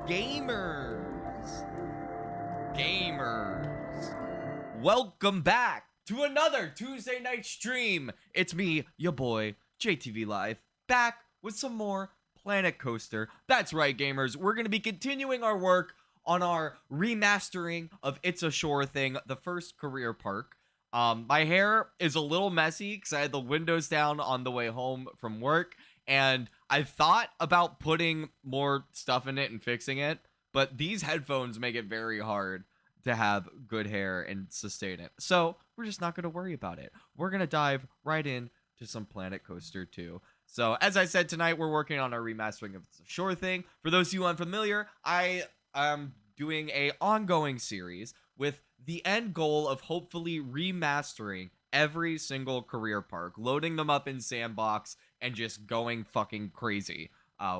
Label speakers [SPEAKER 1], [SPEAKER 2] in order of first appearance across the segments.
[SPEAKER 1] Gamers, gamers, welcome back to another Tuesday night stream. It's me, your boy, JTV Live, back with some more Planet Coaster. That's right, gamers, we're going to be continuing our work on our remastering of It's a Shore Thing, the first career park. My hair is a little messy because I had the windows down on the way home from work, and I thought about putting more stuff in it and fixing it, but these headphones make it very hard to have good hair and sustain it. So we're just not going to worry about it. We're going to dive right in to some Planet Coaster 2. So as I said, tonight we're working on our remastering of It's a Shore Thing. For those of you unfamiliar, I am doing a ongoing series with the end goal of hopefully remastering every single career park, loading them up in Sandbox, and just going fucking crazy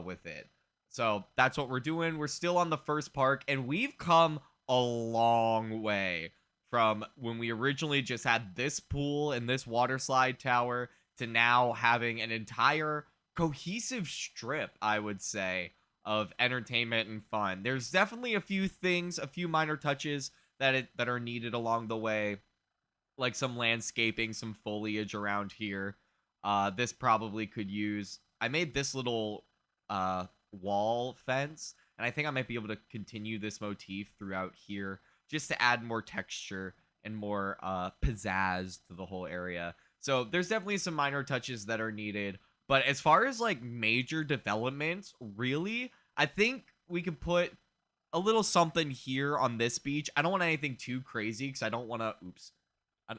[SPEAKER 1] with it. So that's what we're doing. We're still on the first park, and we've come a long way from when we originally just had this pool and this water slide tower to now having an entire cohesive strip, I would say, of entertainment and fun. There's definitely a few things, a few minor touches that are needed along the way, like some landscaping, some foliage around here. This probably could use. I made this little wall fence, and I think I might be able to continue this motif throughout here, just to add more texture and more pizzazz to the whole area. So there's definitely some minor touches that are needed, but as far as like major developments, really, I think we could put a little something here on this beach. I don't want anything too crazy because I don't want to. Oops. I,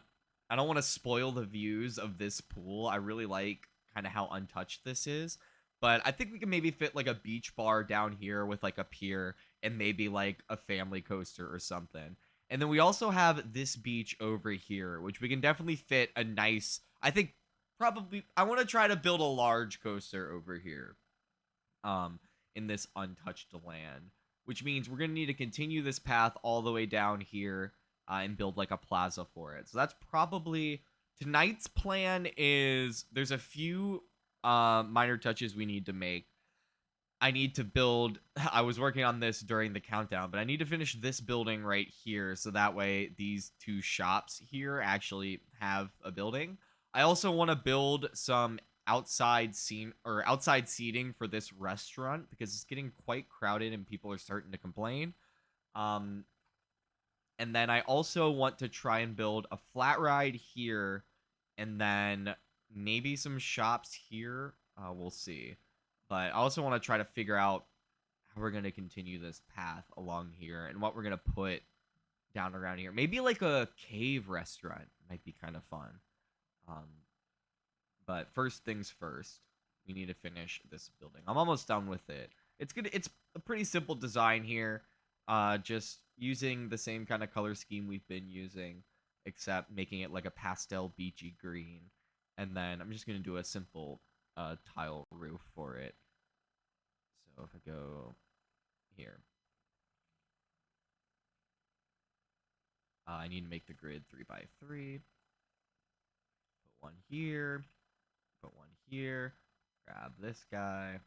[SPEAKER 1] I don't want to spoil the views of this pool. I really like kind of how untouched this is. But I think we can maybe fit like a beach bar down here with like a pier and maybe like a family coaster or something. And then we also have this beach over here, which we can definitely fit a nice, I think probably I want to try to build a large coaster over here. In this untouched land, which means we're going to need to continue this path all the way down here and build like a plaza for it. So that's probably tonight's plan. Is there's a few minor touches we need to make. I need to build. I was working on this during the countdown, but I need to finish this building right here so that way these two shops here actually have a building. I also want to build some outside seating for this restaurant because it's getting quite crowded and people are starting to complain. Um, and then I also want to try and build a flat ride here, and then maybe some shops here. We'll see. But I also want to try to figure out how we're going to continue this path along here and what we're going to put down around here. Maybe like a cave restaurant might be kind of fun. Um, but first things first, we need to finish this building. I'm almost done with it. It's good. It's a pretty simple design here. Just using the same kind of color scheme we've been using, except making it like a pastel beachy green. And then I'm just gonna do a simple tile roof for it. So if I go here, I need to make the grid 3x3. Put one here. Put one here. Grab this guy.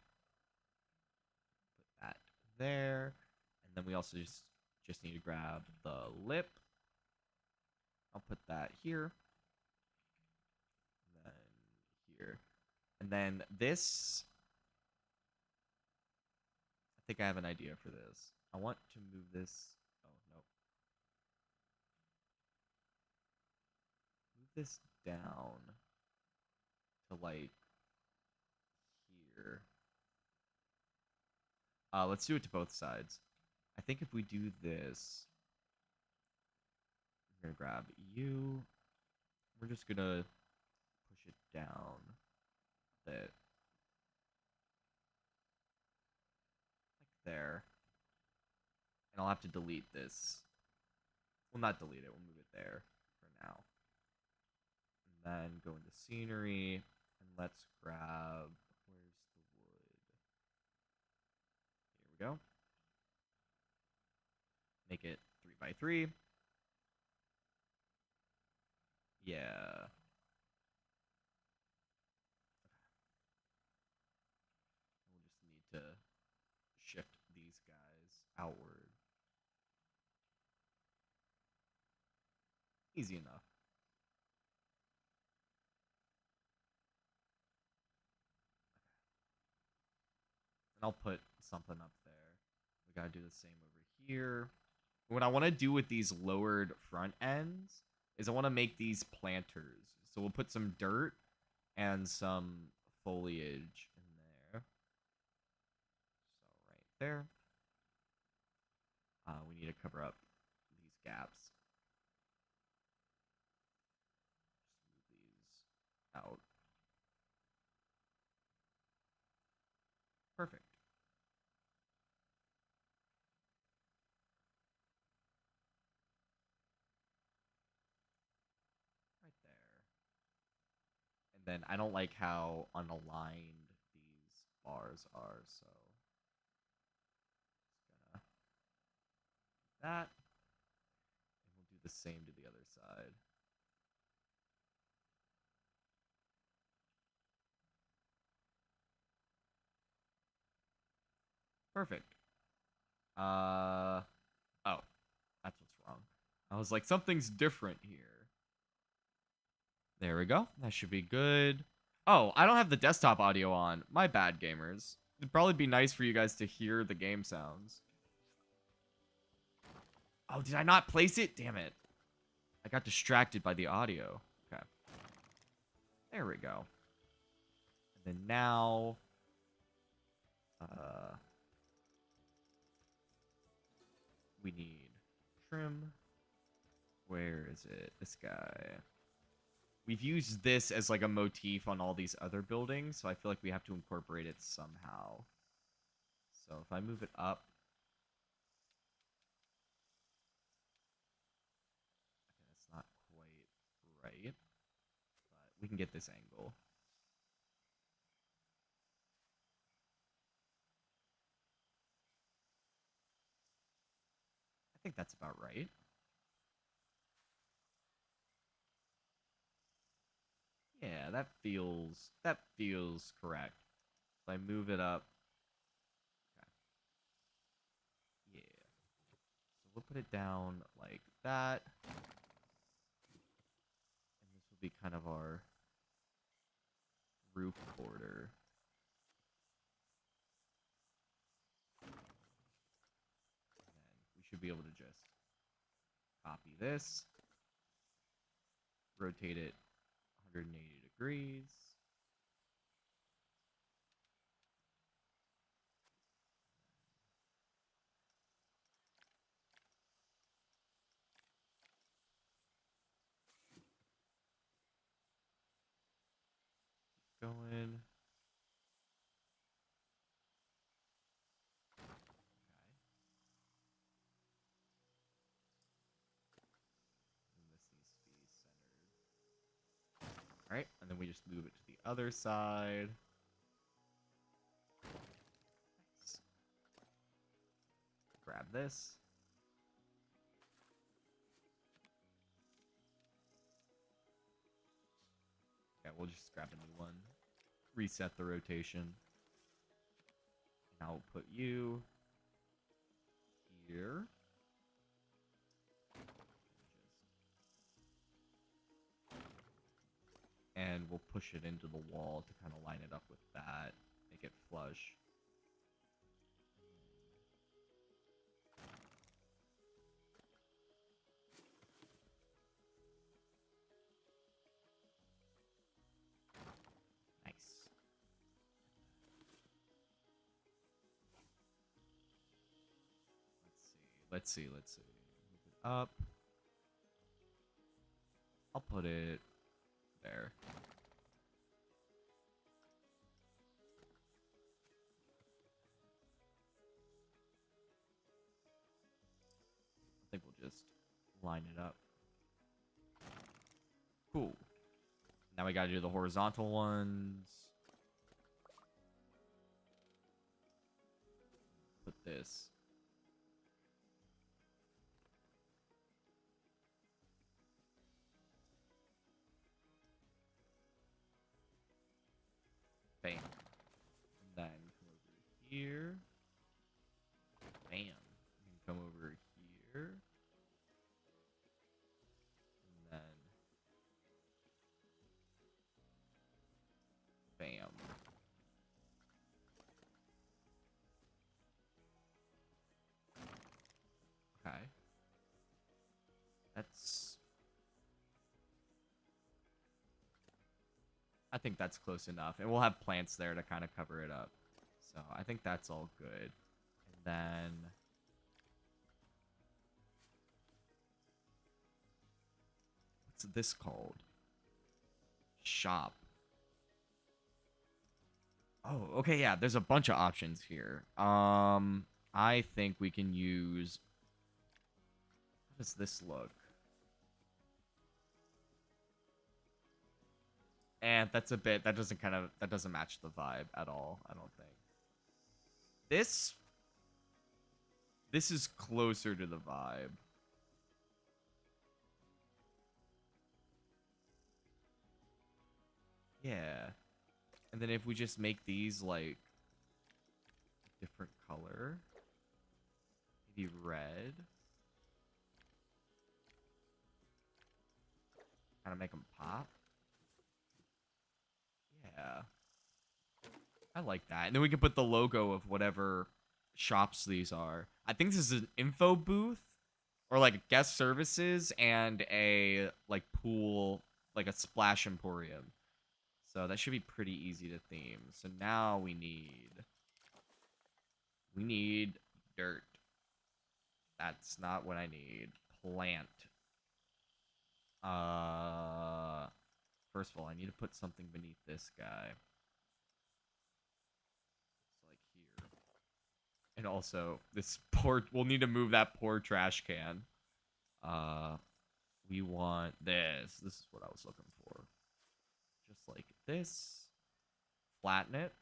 [SPEAKER 1] Put that there. And then we also just need to grab the lip. I'll put that here. And then here. And then this, I think I have an idea for this. I want to move this. Oh, no. Move this down to like here. Let's do it to both sides. I think if we do this, we're gonna grab you. We're just gonna push it down a bit. Like there. And I'll have to delete this. Well, not delete it. We'll move it there for now. And then go into scenery. And let's grab... Where's the wood? Here we go. Make it 3x3. Yeah. We'll just need to shift these guys outward. Easy enough. And I'll put something up there. We gotta do the same over here. What I want to do with these lowered front ends is I want to make these planters. So we'll put some dirt and some foliage in there. So right there. We need to cover up these gaps. Just move these out. Perfect. Right there. And then I don't like how unaligned these bars are, so just gonna do that. And we'll do the same to the other side. Perfect. Oh, that's what's wrong. I was like, something's different here. There we go. That should be good. Oh, I don't have the desktop audio on. My bad, gamers. It'd probably be nice for you guys to hear the game sounds. Oh, did I not place it? Damn it. I got distracted by the audio. Okay. There we go. And then now... we need trim. Where is it? This guy. We've used this as like a motif on all these other buildings, so I feel like we have to incorporate it somehow. So if I move it up... Okay, that's not quite right, but we can get this angle. I think that's about right. Yeah, that feels correct. If I move it up, okay. Yeah. So we'll put it down like that. And this will be kind of our roof border. And then we should be able to just copy this, rotate it 180 degrees. Going. Okay. And this needs to be centered. Alright, and then we just move it to the other side. Nice. Grab this. Okay, we'll just grab a new one. Reset the rotation. And I'll put you here. And we'll push it into the wall to kind of line it up with that. Make it flush. Nice. Let's see. Move it up. I'll put it there. I think we'll just line it up. Cool. Now we gotta do the horizontal ones. Put this. Bam. And then come over here. Bam. Okay. That's... I think that's close enough. And we'll have plants there to kind of cover it up. So I think that's all good. And then... what's this called? Shop. Oh, okay, yeah, there's a bunch of options here. I think we can use... how does this look? And that's a bit... that doesn't match the vibe at all, I don't think. This is closer to the vibe. Yeah. And then if we just make these, like, different color. Maybe red. Kind of make them pop. Yeah. I like that. And then we can put the logo of whatever shops these are. I think this is an info booth. Or, like, guest services and a, like, pool, like a splash emporium. So that should be pretty easy to theme. So now we need dirt. That's not what I need. Plant. First of all, I need to put something beneath this guy. So like here. And also, this poor... we'll need to move that poor trash can. We want this. This is what I was looking for. Just like this. Flatten it.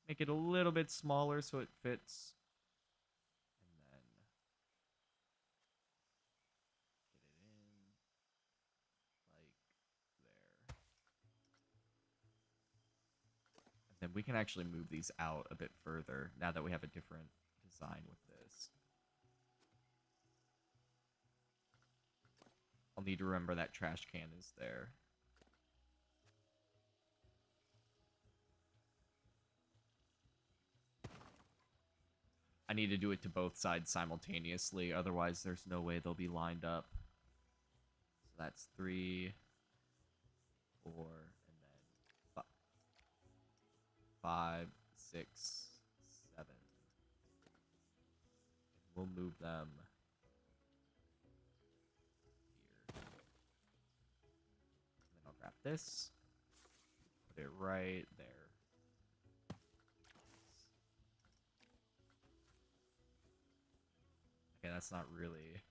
[SPEAKER 1] Make it a little bit smaller so it fits. And then get it in like there. And then we can actually move these out a bit further now that we have a different design with this. I'll need to remember that trash can is there. I need to do it to both sides simultaneously, otherwise there's no way they'll be lined up. So that's 3, 4, and then 5, 6, 7. And we'll move them here. And then I'll grab this, put it right there. Okay, that's not really...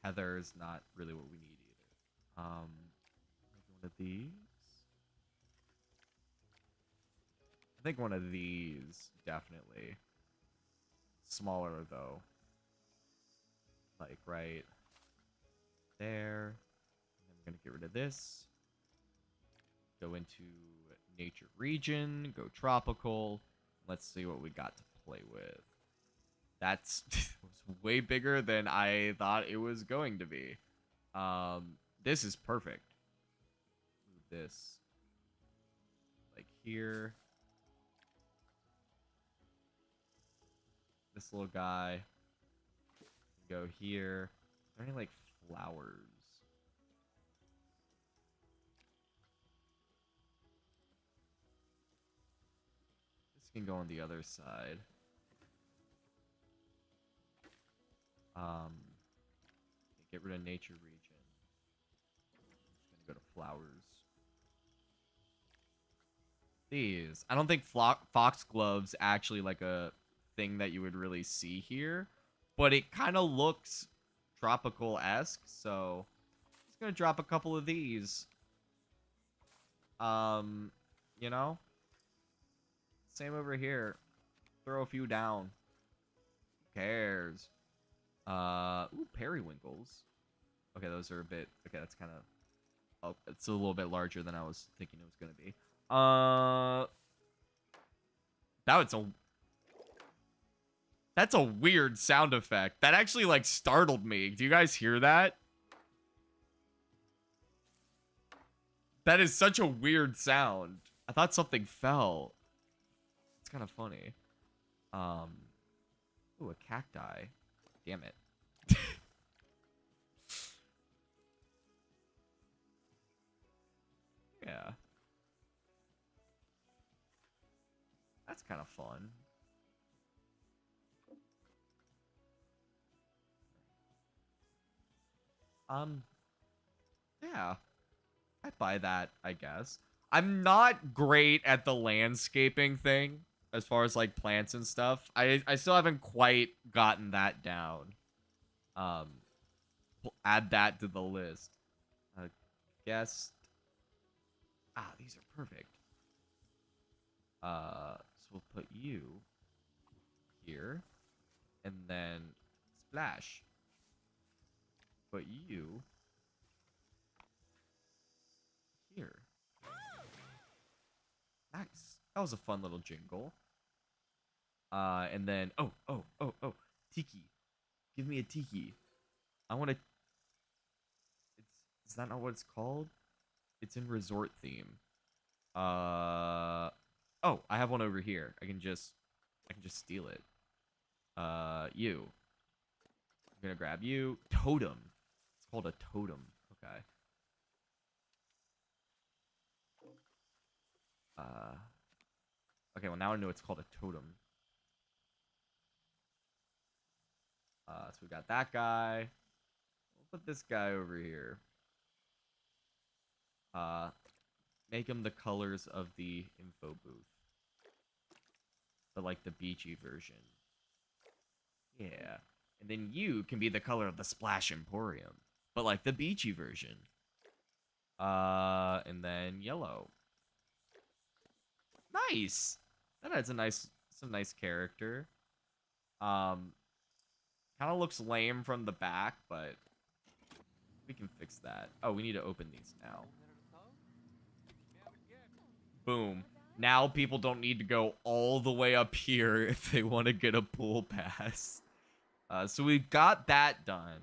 [SPEAKER 1] heather's not really what we need either. Maybe one of these? I think one of these, definitely. Smaller, though. Like, right there. And then we're going to get rid of this. Go into nature region. Go tropical. Let's see what we got to play with. That's was way bigger than I thought it was going to be. This is perfect. Move this like here. This little guy can go here. Are there any like flowers? This can go on the other side. Get rid of nature region. I'm just gonna go to flowers. These. I don't think foxglove's actually like a thing that you would really see here, but it kind of looks tropical-esque, so I'm just gonna drop a couple of these. You know? Same over here. Throw a few down. Who cares? Ooh, periwinkles. Okay, those are a bit... okay, that's kind of... oh, it's a little bit larger than I was thinking it was going to be. That's a weird sound effect. That actually, like, startled me. Do you guys hear that? That is such a weird sound. I thought something fell. It's kind of funny. Ooh, a cacti. Damn it. Yeah. That's kind of fun. Yeah. I'd buy that, I guess. I'm not great at the landscaping thing as far as like plants and stuff. I still haven't quite gotten that down. Um, we'll add that to the list. Guest. Ah, these are perfect. So we'll put you here, and then splash. Put you here. Nice. That was a fun little jingle. And then oh, tiki. Give me a tiki. I want to. It's is that not what it's called? It's in resort theme. Oh, I have one over here. I can just steal it. You. I'm gonna grab you. Totem. It's called a totem. Okay. Uh. Okay. Well, now I know it's called a totem. So we got that guy. We'll put this guy over here. Uh, make him the colors of the info booth, but like the beachy version. Yeah. And then you can be the color of the Splash Emporium, but like the beachy version. And then yellow. Nice. That adds some nice character. Um, kind of looks lame from the back, but we can fix that. Oh, we need to open these now. Boom. Now people don't need to go all the way up here if they want to get a pool pass. So we've got that done.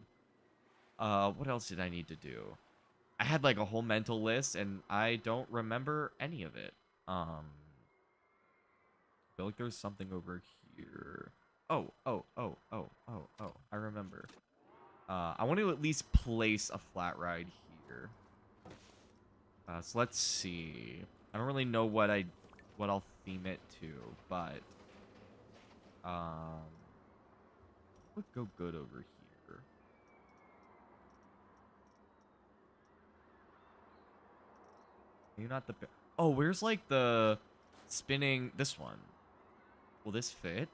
[SPEAKER 1] What else did I need to do? I had like a whole mental list and I don't remember any of it. I feel like there's something over here. Oh. I remember. I want to at least place a flat ride here. So let's see. I don't really know what I'll theme it to, but would go good over here. Maybe not the. Oh, where's like the spinning? This one. Will this fit?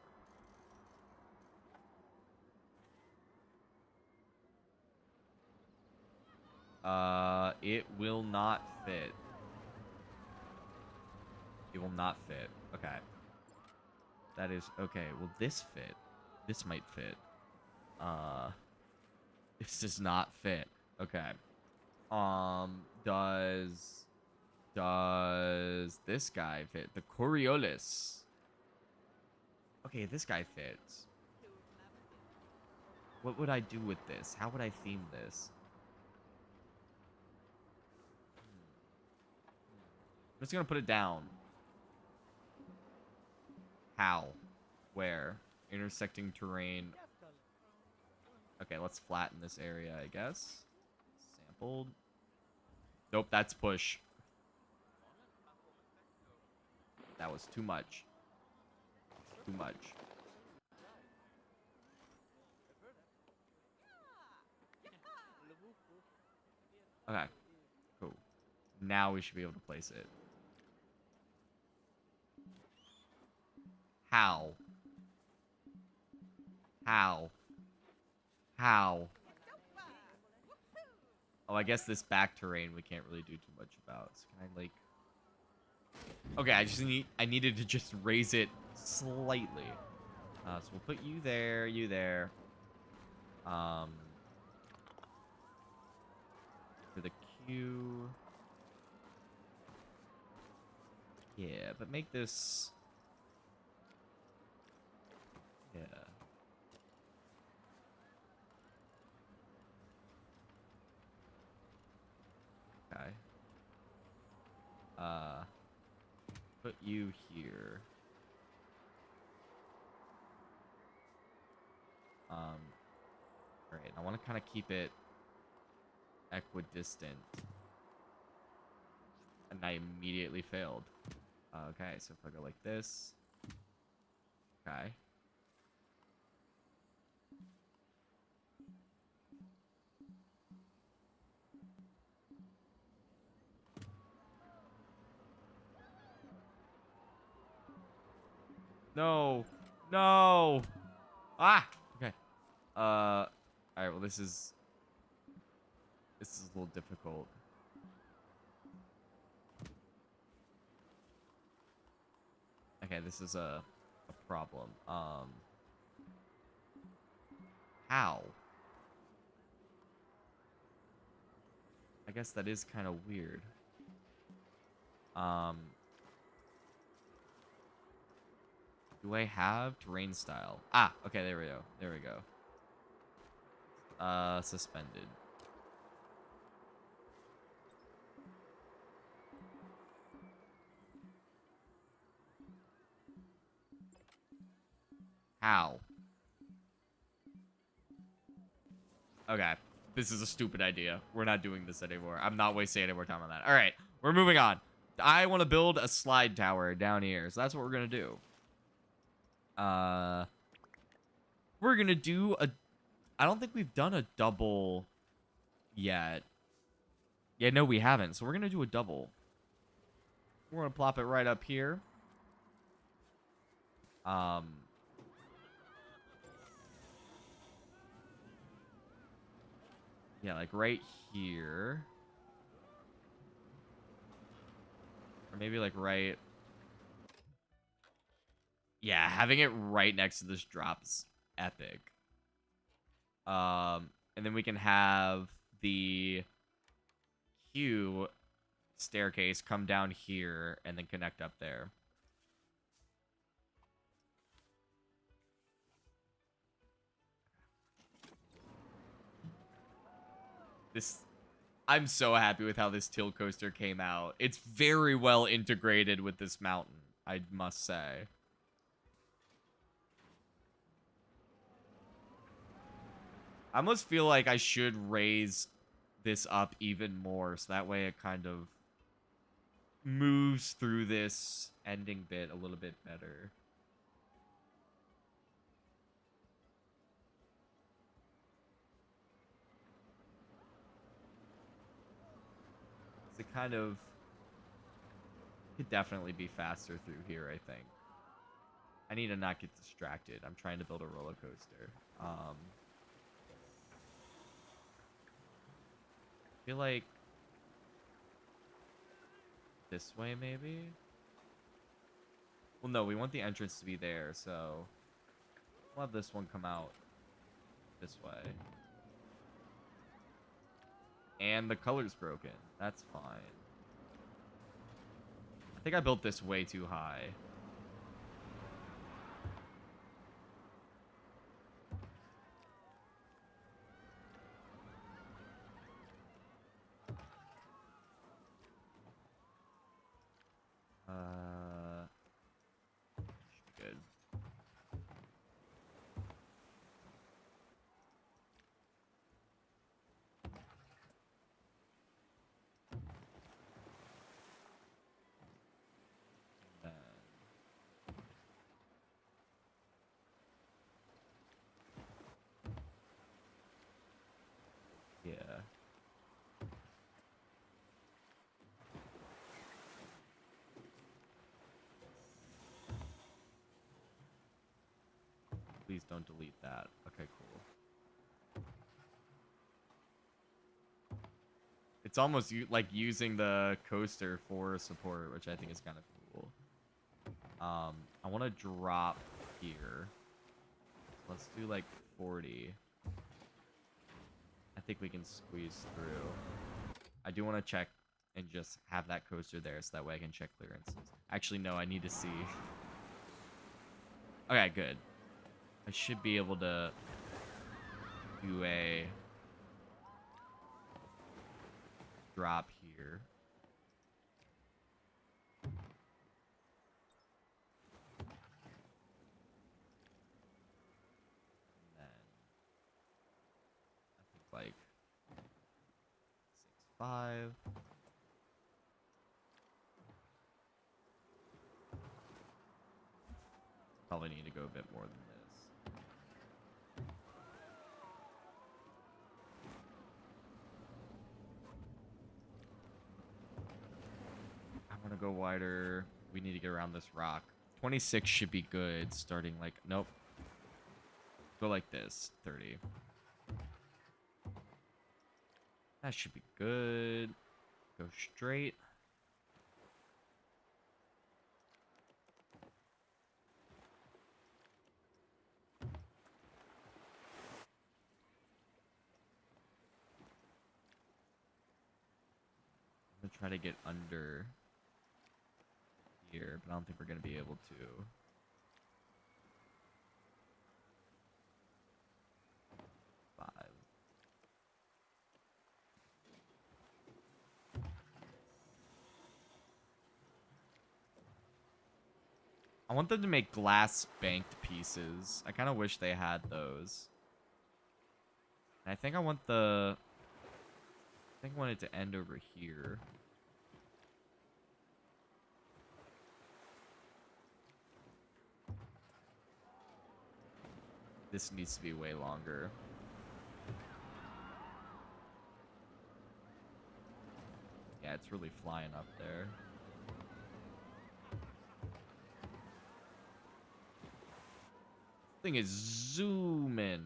[SPEAKER 1] It will not fit. It will not fit. Okay. That is okay. Will this fit? This might fit. Uh, this does not fit. Okay. Does this guy fit? The Coriolis. Okay, this guy fits. What would I do with this? How would I theme this? I'm just gonna put it down. How? Where? Intersecting terrain. Okay, let's flatten this area, I guess. Sampled. Nope, that's push. That was too much. Too much. Okay, cool. Now we should be able to place it. How? How? How? Oh, I guess this back terrain we can't really do too much about. So can I, like... Okay, I needed to just raise it slightly. So we'll put you there, you there. For the queue. Yeah, but make this... Yeah. Okay. Put you here. want to kind of keep it equidistant. And I immediately failed. Okay, so if I go like this. Okay. No. No. Ah. Okay. All right. Well, this is a little difficult. Okay, this is a problem. How? I guess that is kind of weird. Do I have terrain style? Ah, okay, there we go. There we go. Suspended. How? Okay. This is a stupid idea. We're not doing this anymore. I'm not wasting any more time on that. All right. We're moving on. I want to build a slide tower down here. So that's what we're going to do. We're going to do a... I don't think we've done a double yet. Yeah, no, we haven't. So we're going to do a double. We're going to plop it right up here. Yeah, like right here. Or maybe like right... Yeah, having it right next to this drop's epic. And then we can have the queue staircase come down here and then connect up there. I'm so happy with how this tilt coaster came out. It's very well integrated with this mountain, I must say. I almost feel like I should raise this up even more, so that way it kind of moves through this ending bit a little bit better. It kind of could definitely be faster through here, I think. I need to not get distracted. I'm trying to build a roller coaster. I feel like this way, maybe? Well, no, we want the entrance to be there, so we'll have this one come out this way. And the color's broken. That's fine. I think I built this way too high. Should be good. Yeah. Please don't delete that. Okay, cool. It's almost like using the coaster for support, which I think is kind of cool. I want to drop here. Let's do like 40. I think we can squeeze through. I do want to check and just have that coaster there so that way I can check clearances. Actually, no, I need to see. Okay, good. I should be able to do a drop here. And then I 5. Probably need to go a bit more than this. I want to go wider. We need to get around this rock. 26 should be good. Starting like, nope. Go like this. 30. That should be good. Go straight. I'm gonna try to get under here, but I don't think we're gonna be able to. I want them to make glass banked pieces. I kind of wish they had those. And I think I want the... I think I want it to end over here. This needs to be way longer. Yeah, it's really flying up there. Thing is zooming.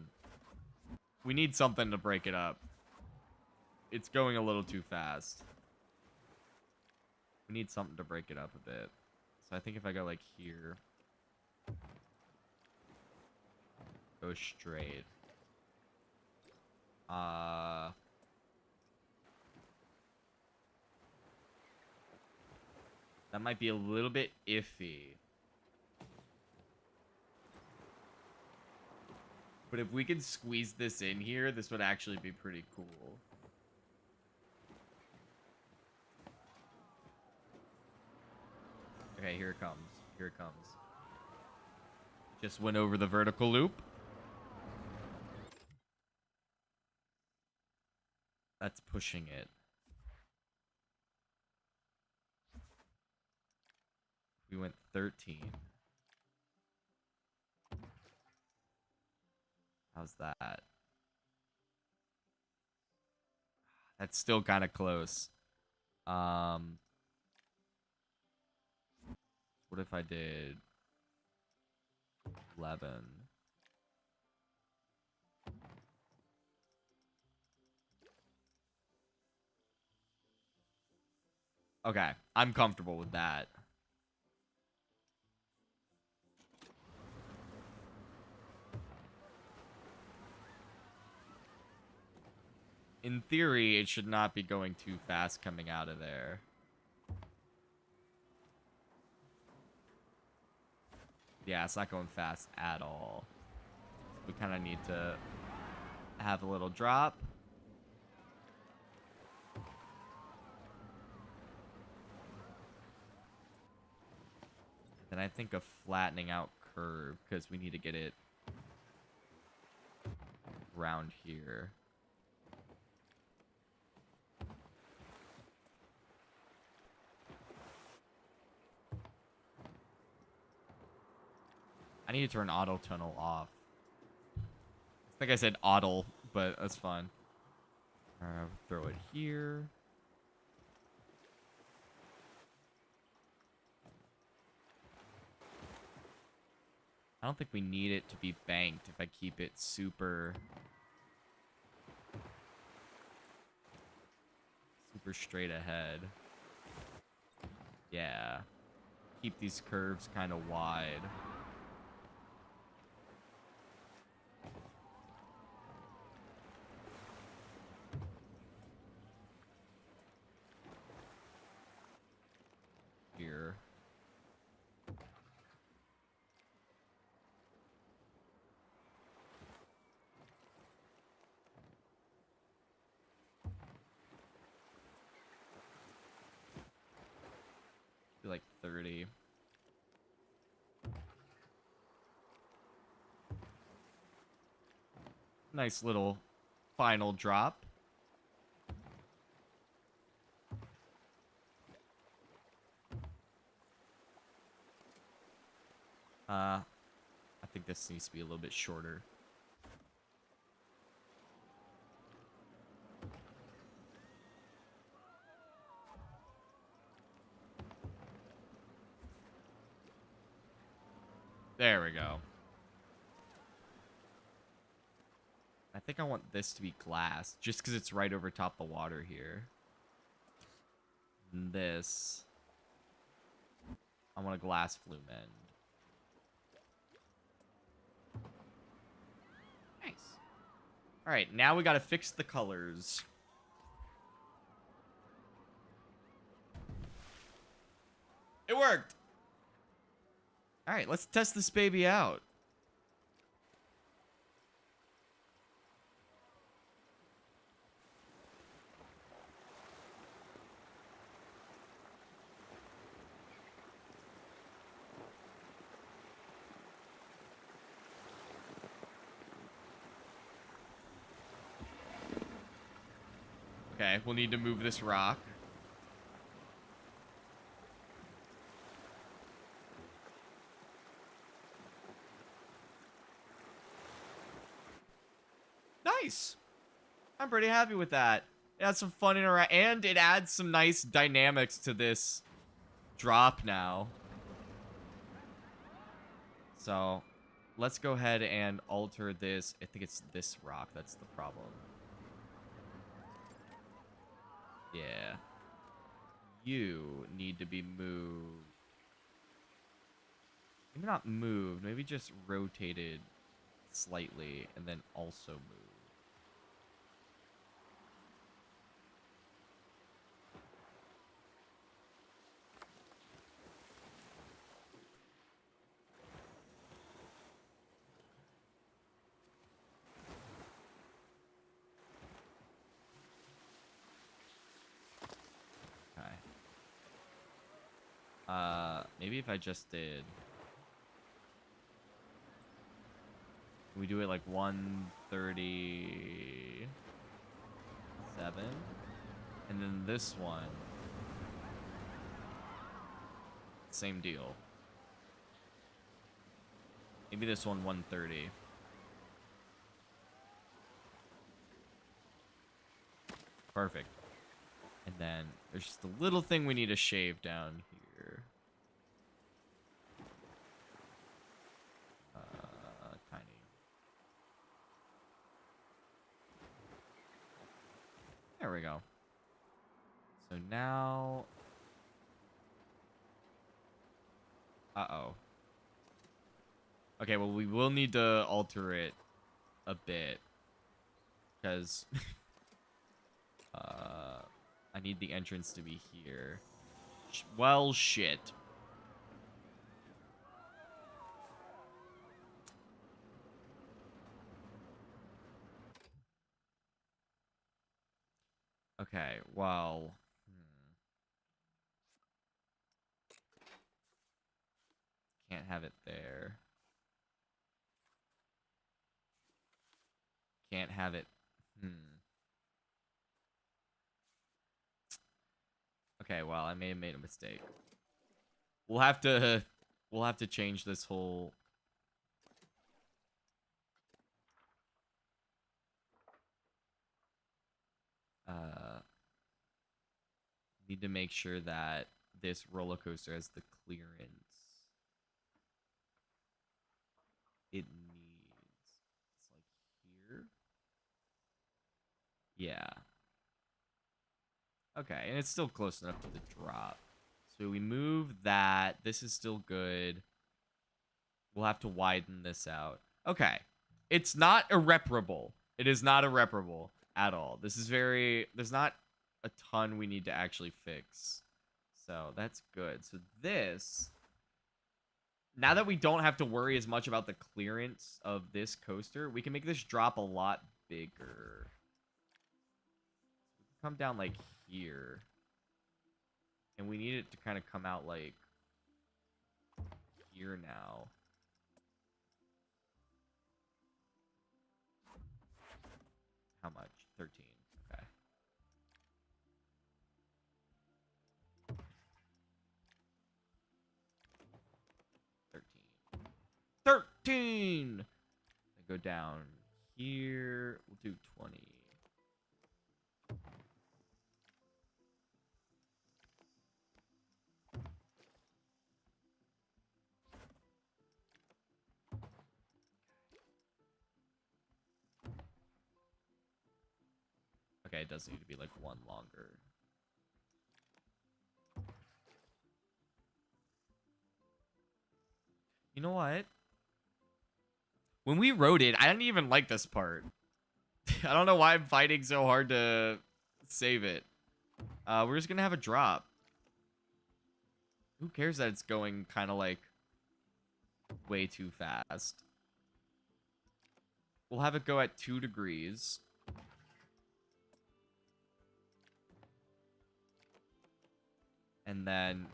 [SPEAKER 1] We need something to break it up. It's going a little too fast. We need something to break it up a bit. So I think if I go like here, go straight. That might be a little bit iffy. But if we could squeeze this in here, this would actually be pretty cool. Okay, here it comes. Here it comes. Just went over the vertical loop. That's pushing it. We went 13. How's that? That's still kind of close. What if I did 11? Okay, I'm comfortable with that. In theory, it should not be going too fast coming out of there. Yeah, it's not going fast at all. We kind of need to have a little drop. And I think a flattening out curve, because we need to get it around here. I need to turn auto tunnel off. I think I said auto, but that's fine. Throw it here. I don't think we need it to be banked if I keep it super straight ahead. Yeah. Keep these curves kind of wide. Here. Do like 30. Nice little final drop. think this needs to be a little bit shorter. There we go. I think I want this to be glass, just because it's right over top the water here. And this, I want a glass flume end. Nice. All right, now we got to fix the colors. It worked. All right, let's test this baby out. Okay, we'll need to move this rock. Nice. I'm pretty happy with that. It adds some fun and it adds some nice dynamics to this drop now. So, let's go ahead and alter this. I think it's this rock that's the problem. Yeah. You need to be moved. Maybe not moved. Maybe just rotated slightly and then also moved. Maybe if I just did... We do it like 137. And then this one. Same deal. Maybe this one 130. Perfect. And then there's just a little thing we need to shave down here. Tiny. There we go. So now... Uh-oh. Okay, well, we will need to alter it a bit. Because... I need the entrance to be here. Well, shit. Okay, well... Can't have it there. Can't have it... Okay, well, I may have made a mistake. We'll have to change this whole... Need to make sure that this roller coaster has the clearance it needs. It's like here. Yeah. Okay, and it's still close enough to the drop. So we move that. This is still good. We'll have to widen this out. Okay. It's not irreparable. It is not irreparable at all. This is very... There's not a ton we need to actually fix. So that's good. So this... Now that we don't have to worry as much about the clearance of this coaster, we can make this drop a lot bigger. Come down like here. And we need it to kind of come out like here now. How much? 13. Okay. 13. 13. Then go down here. We'll do 20. Okay, it does need to be like one longer. You know what? When we wrote it, I didn't even like this part. I don't know why I'm fighting so hard to save it. We're just gonna have a drop. Who cares that it's going kind of like way too fast? We'll have it go at 2 degrees. And then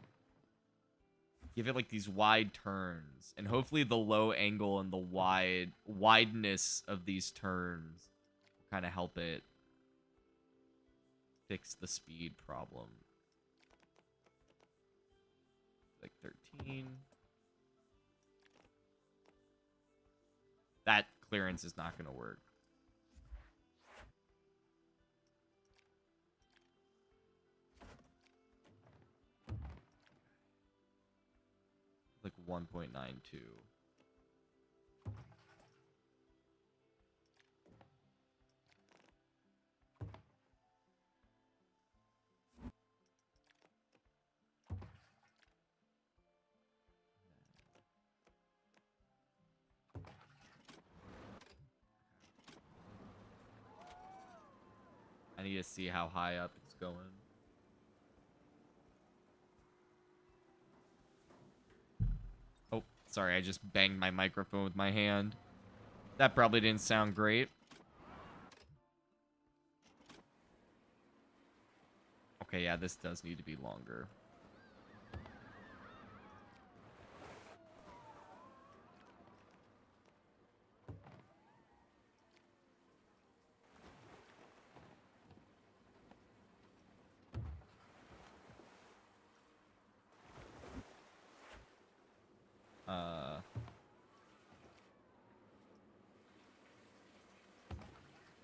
[SPEAKER 1] give it like these wide turns. And hopefully the low angle and the wideness of these turns will kind of help it fix the speed problem. Like 13. That clearance is not going to work. Like 1.92. I need to see how high up it's going. Oh, sorry, I just banged my microphone with my hand. That probably didn't sound great. Okay, yeah, this does need to be longer.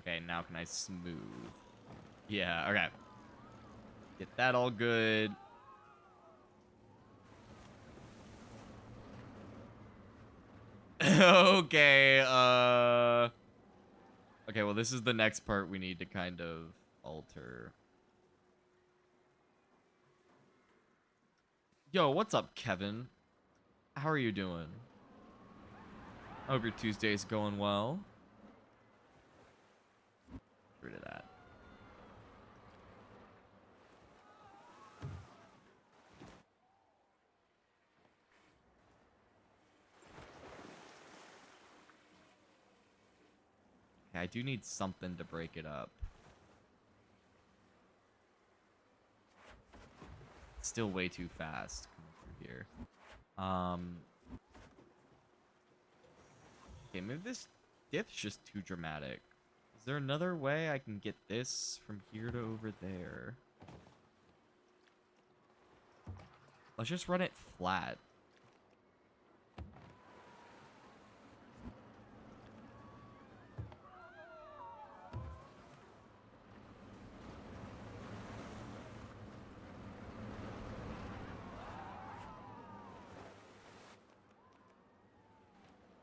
[SPEAKER 1] Okay, now can I smooth? Yeah, okay. Get that all good. Okay, okay, well, this is the next part we need to kind of alter. Yo, what's up, Kevin? How are you doing? I hope your Tuesday's going well. Get rid of that. Okay, I do need something to break it up. Still way too fast coming through here. Okay, maybe this diff's just too dramatic. Is there another way I can get this from here to over there? Let's just run it flat.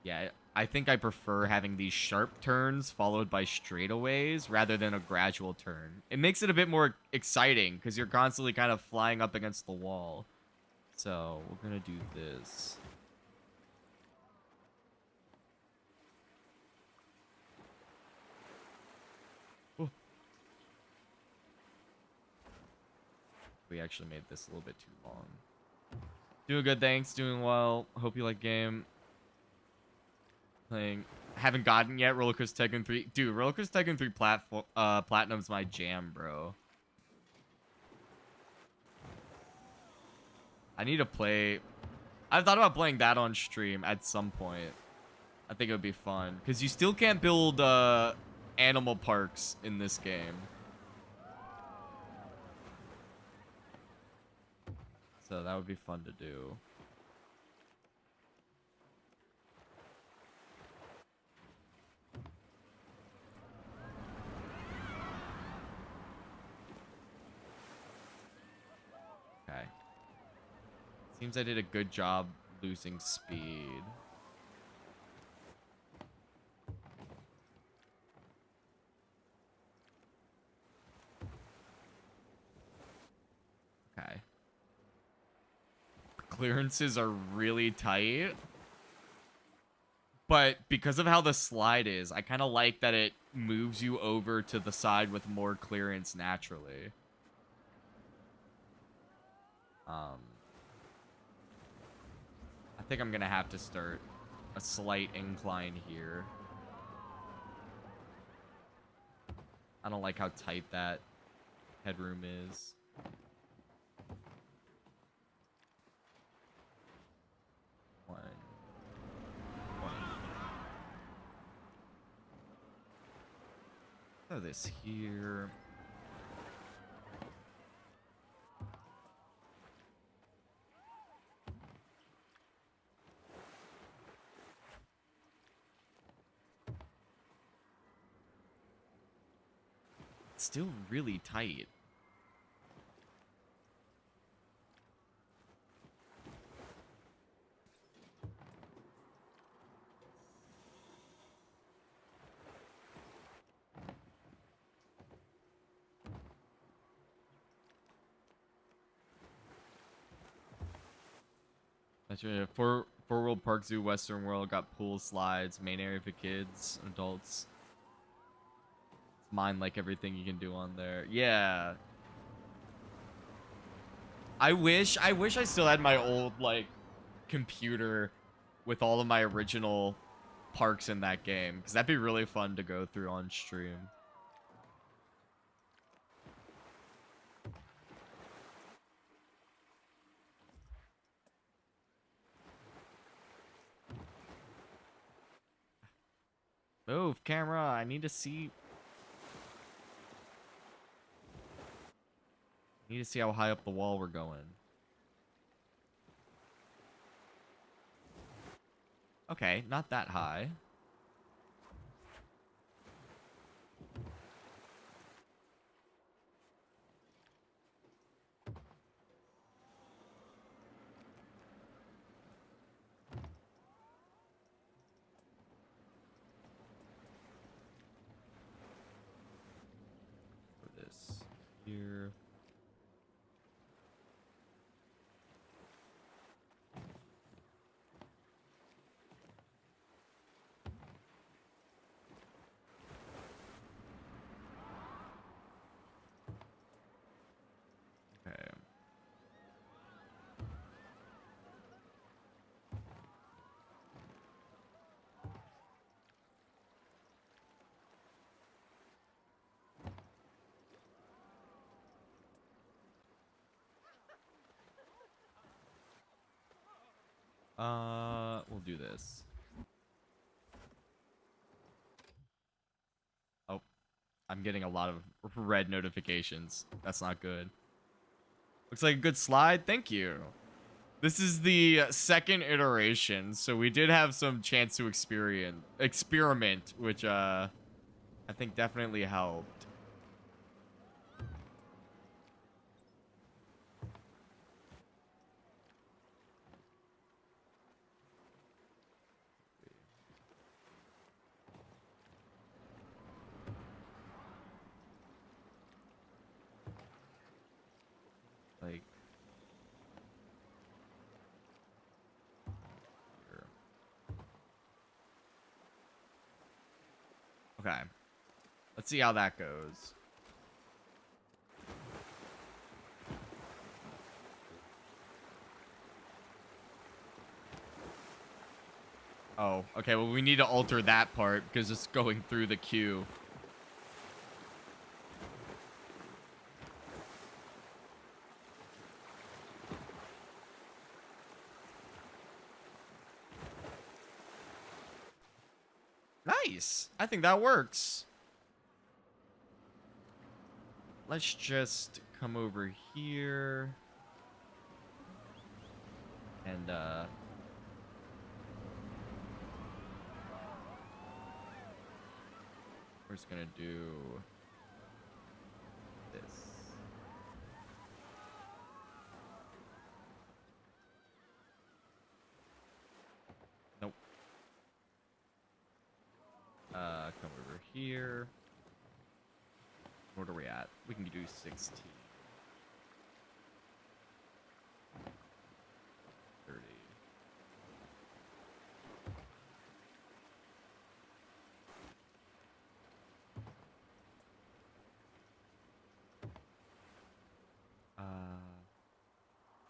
[SPEAKER 1] Yeah, I think I prefer having these sharp turns followed by straightaways rather than a gradual turn. It makes it a bit more exciting because you're constantly kind of flying up against the wall. So, we're going to do this. Oh. We actually made this a little bit too long. Doing good, thanks. Doing well. Hope you like game. Playing. Haven't gotten yet. Roller Coaster Tycoon 3. Dude, Roller Coaster Tycoon 3 Platinum's my jam, bro. I need to play. I've thought about playing that on stream at some point. I think it would be fun. Because you still can't build animal parks in this game. So that would be fun to do. Seems I did a good job losing speed. Okay. Clearances are really tight. But because of how the slide is, I kind of like that it moves you over to the side with more clearance naturally. I think I'm going to have to start a slight incline here. I don't like how tight that headroom is. One. Throw this here. It's still really tight. That's right. Four World Park Zoo, Western World got pool slides, main area for kids, adults. It's mine like everything you can do on there. Yeah. I wish I still had my old like computer with all of my original parks in that game, because that'd be really fun to go through on stream. Move, camera. I need to see. Need to see how high up the wall we're going. Okay, not that high. Put this here. Okay. We'll do this. Oh, I'm getting a lot of red notifications. That's not good. Looks like a good slide. Thank you. This is the second iteration, so we did have some chance to experiment, which I think definitely helped. Like here. Okay. Let's see how that goes. Oh, okay. Well, we need to alter that part because it's going through the queue. Nice. I think that works. Let's just come over here. And, we're just gonna do this. here. What are we at? We can do 16. 30.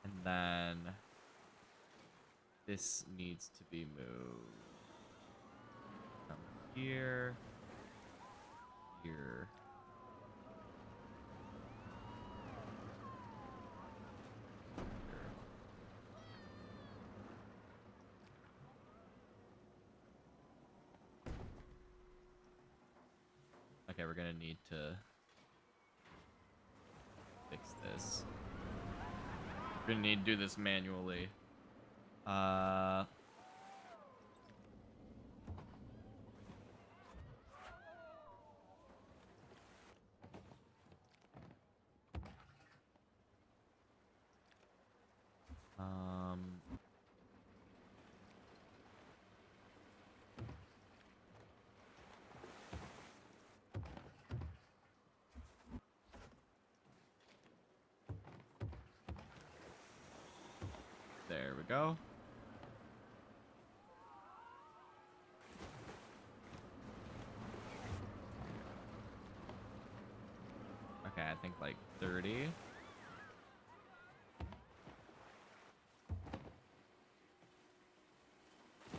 [SPEAKER 1] And then this needs to be moved. Here. Here. Okay, we're gonna need to fix this. We're gonna need to do this manually. There we go. Okay, I think like 30.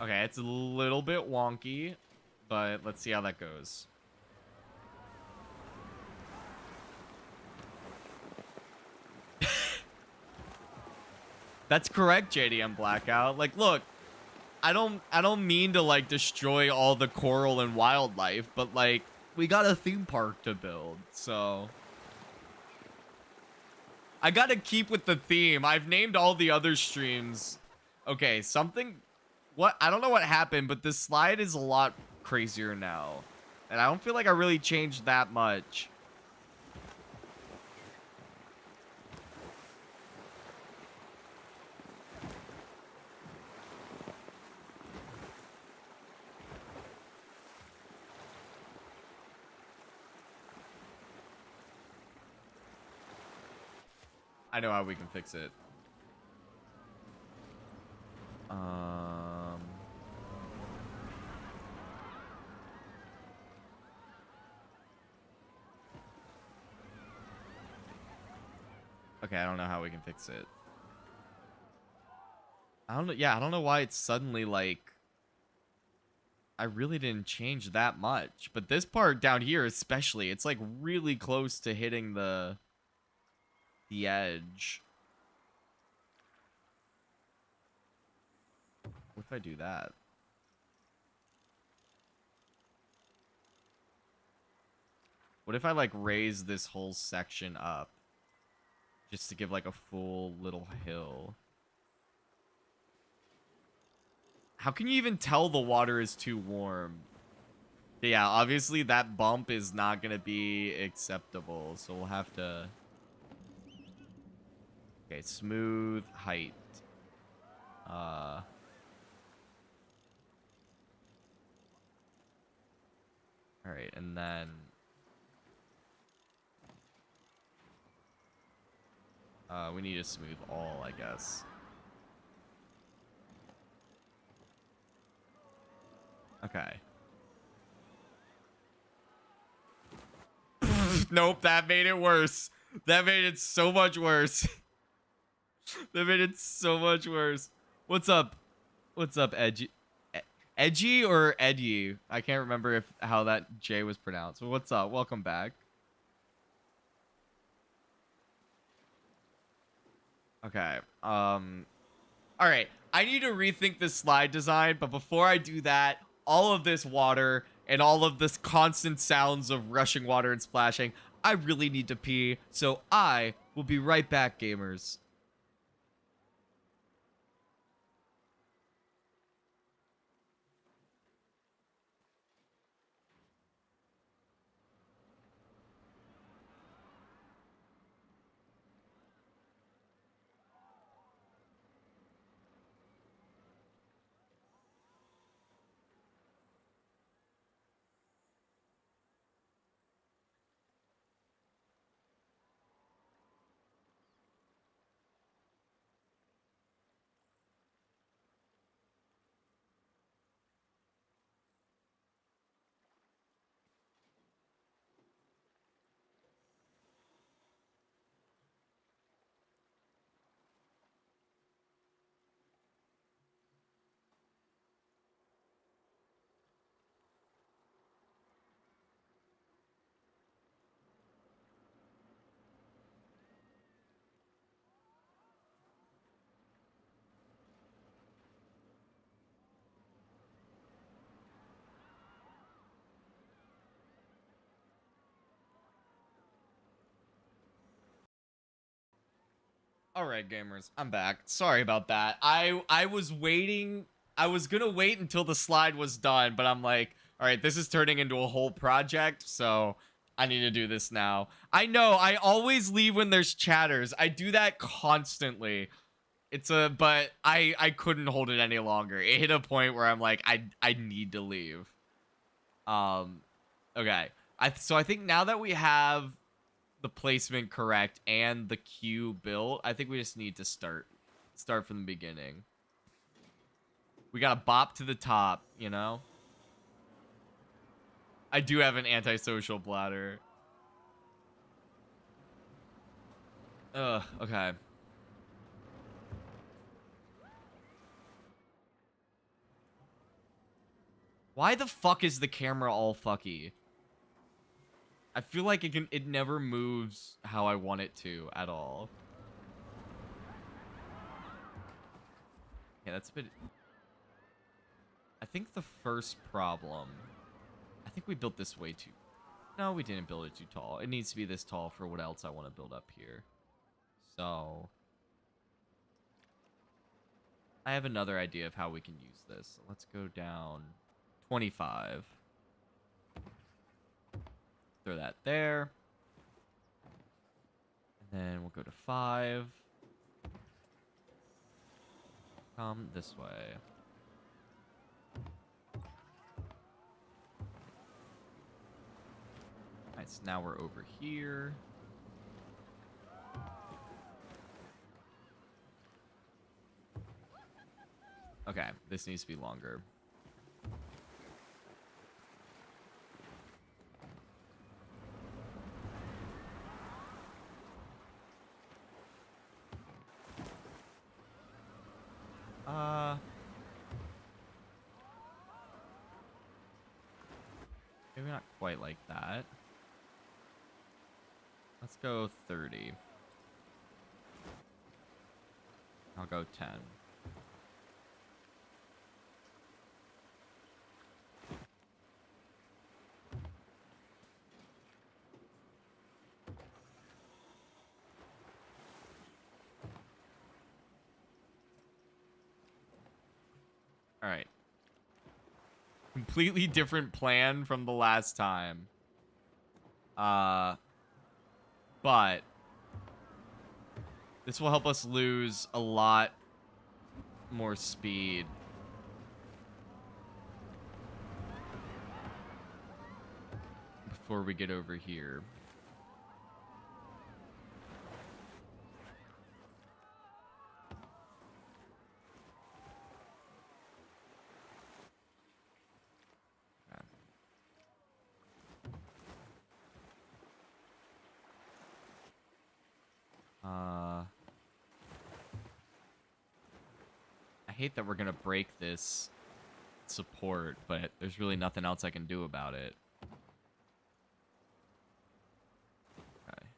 [SPEAKER 1] Okay, it's a little bit wonky, but let's see how that goes. That's correct, JDM Blackout. Like, look, I don't mean to like destroy all the coral and wildlife, but like we got a theme park to build, so I gotta keep with the theme. I've named all the other streams. Okay, I don't know what happened, but this slide is a lot crazier now. And I don't feel like I really changed that much. I know how we can fix it. Okay, I don't know how we can fix it. I don't know. Yeah, I don't know why it's suddenly like I really didn't change that much, but this part down here especially, it's like really close to hitting the edge. What if I do that? What if I like raise this whole section up just to give like a full little hill? How can you even tell the water is too warm? Yeah, obviously that bump is not going to be acceptable, so we'll have to... Okay, smooth height. Alright, and then... we need to smooth all, I guess. Okay. Nope, that made it worse. That made it so much worse. That made it so much worse. What's up? What's up, Edgy? Edgy or Edgy? I can't remember how that J was pronounced. But what's up? Welcome back. Okay. All right. I need to rethink this slide design, but before I do that, all of this water and all of this constant sounds of rushing water and splashing, I really need to pee, so I will be right back, gamers. All right, gamers, I'm back. Sorry about that. I was waiting. I was gonna wait until the slide was done, but I'm like, all right, this is turning into a whole project, so I need to do this now. I know I always leave when there's chatters. I do that constantly. But I couldn't hold it any longer. It hit a point where I'm like, I need to leave. Okay. So I think now that we have the placement correct and the queue built, I think we just need to start from the beginning. We gotta bop to the top, you know? I do have an antisocial bladder. Ugh, okay. Why the fuck is the camera all fucky? I feel like it never moves how I want it to at all. Yeah, that's a bit... I think the first problem... I think we built this way too... No, we didn't build it too tall. It needs to be this tall for what else I want to build up here. So... I have another idea of how we can use this. Let's go down 25. Throw that there. And then we'll go to 5. Come this way. Alright, so now we're over here. Okay, this needs to be longer. Maybe not quite like that. Let's go 30. I'll go 10. All right. Completely different plan from the last time. But this will help us lose a lot more speed. Before we get over here. I hate that we're gonna break this support, but there's really nothing else I can do about it. Okay.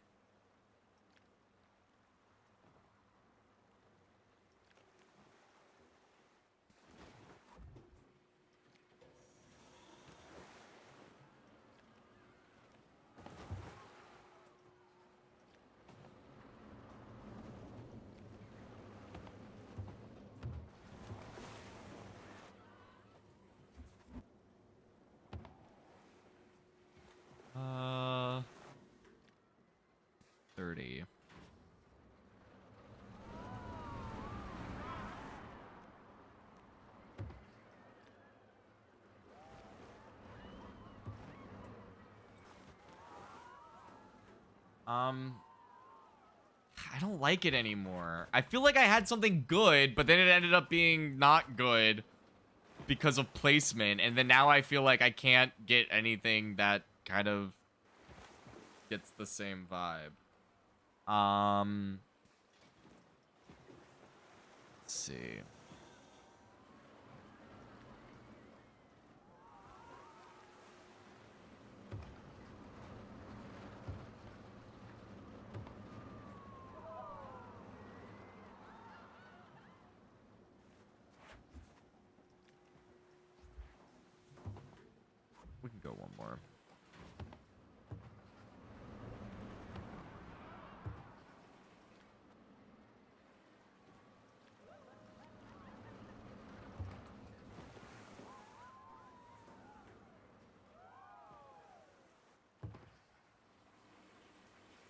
[SPEAKER 1] Uh, 30. I don't like it anymore. I feel like I had something good, but then it ended up being not good because of placement, and then now I feel like I can't get anything that kind of gets the same vibe. Let's see. We can go one more.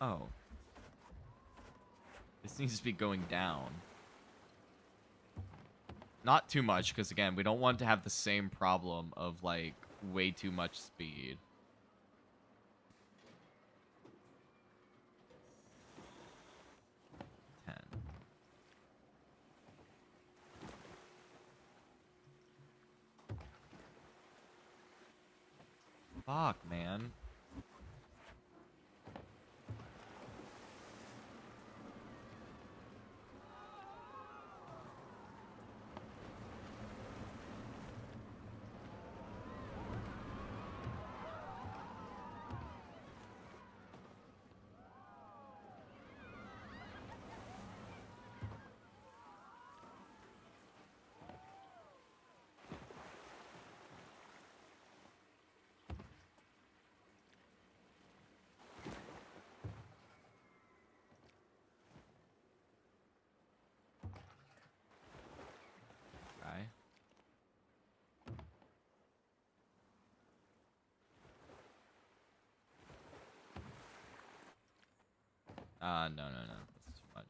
[SPEAKER 1] Oh. This needs to be going down. Not too much, because again, we don't want to have the same problem of, like, way too much speed. Fuck, man. Okay. No. That's too much.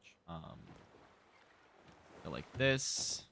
[SPEAKER 1] Go like this.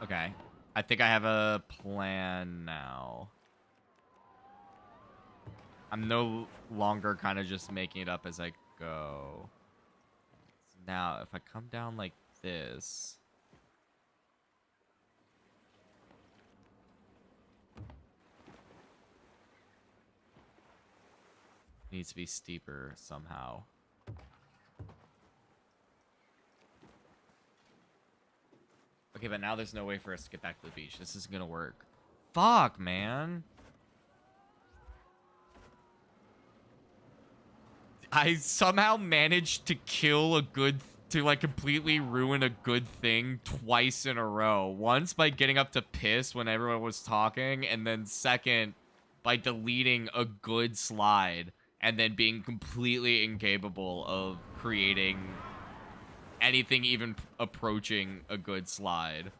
[SPEAKER 1] Okay. I think I have a plan now. I'm no longer kind of just making it up as I go. So now, if I come down like this... It needs to be steeper somehow. Okay, but now there's no way for us to get back to the beach. This isn't gonna work. Fuck, man. I somehow managed to kill a good... to, like, completely ruin a good thing twice in a row. Once by getting up to piss when everyone was talking, and then second by deleting a good slide, and then being completely incapable of creating anything even approaching a good slide.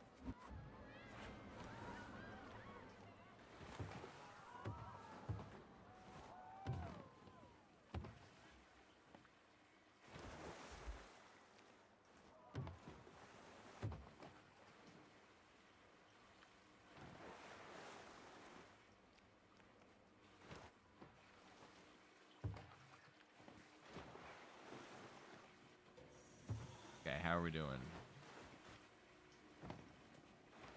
[SPEAKER 1] Okay, how are we doing?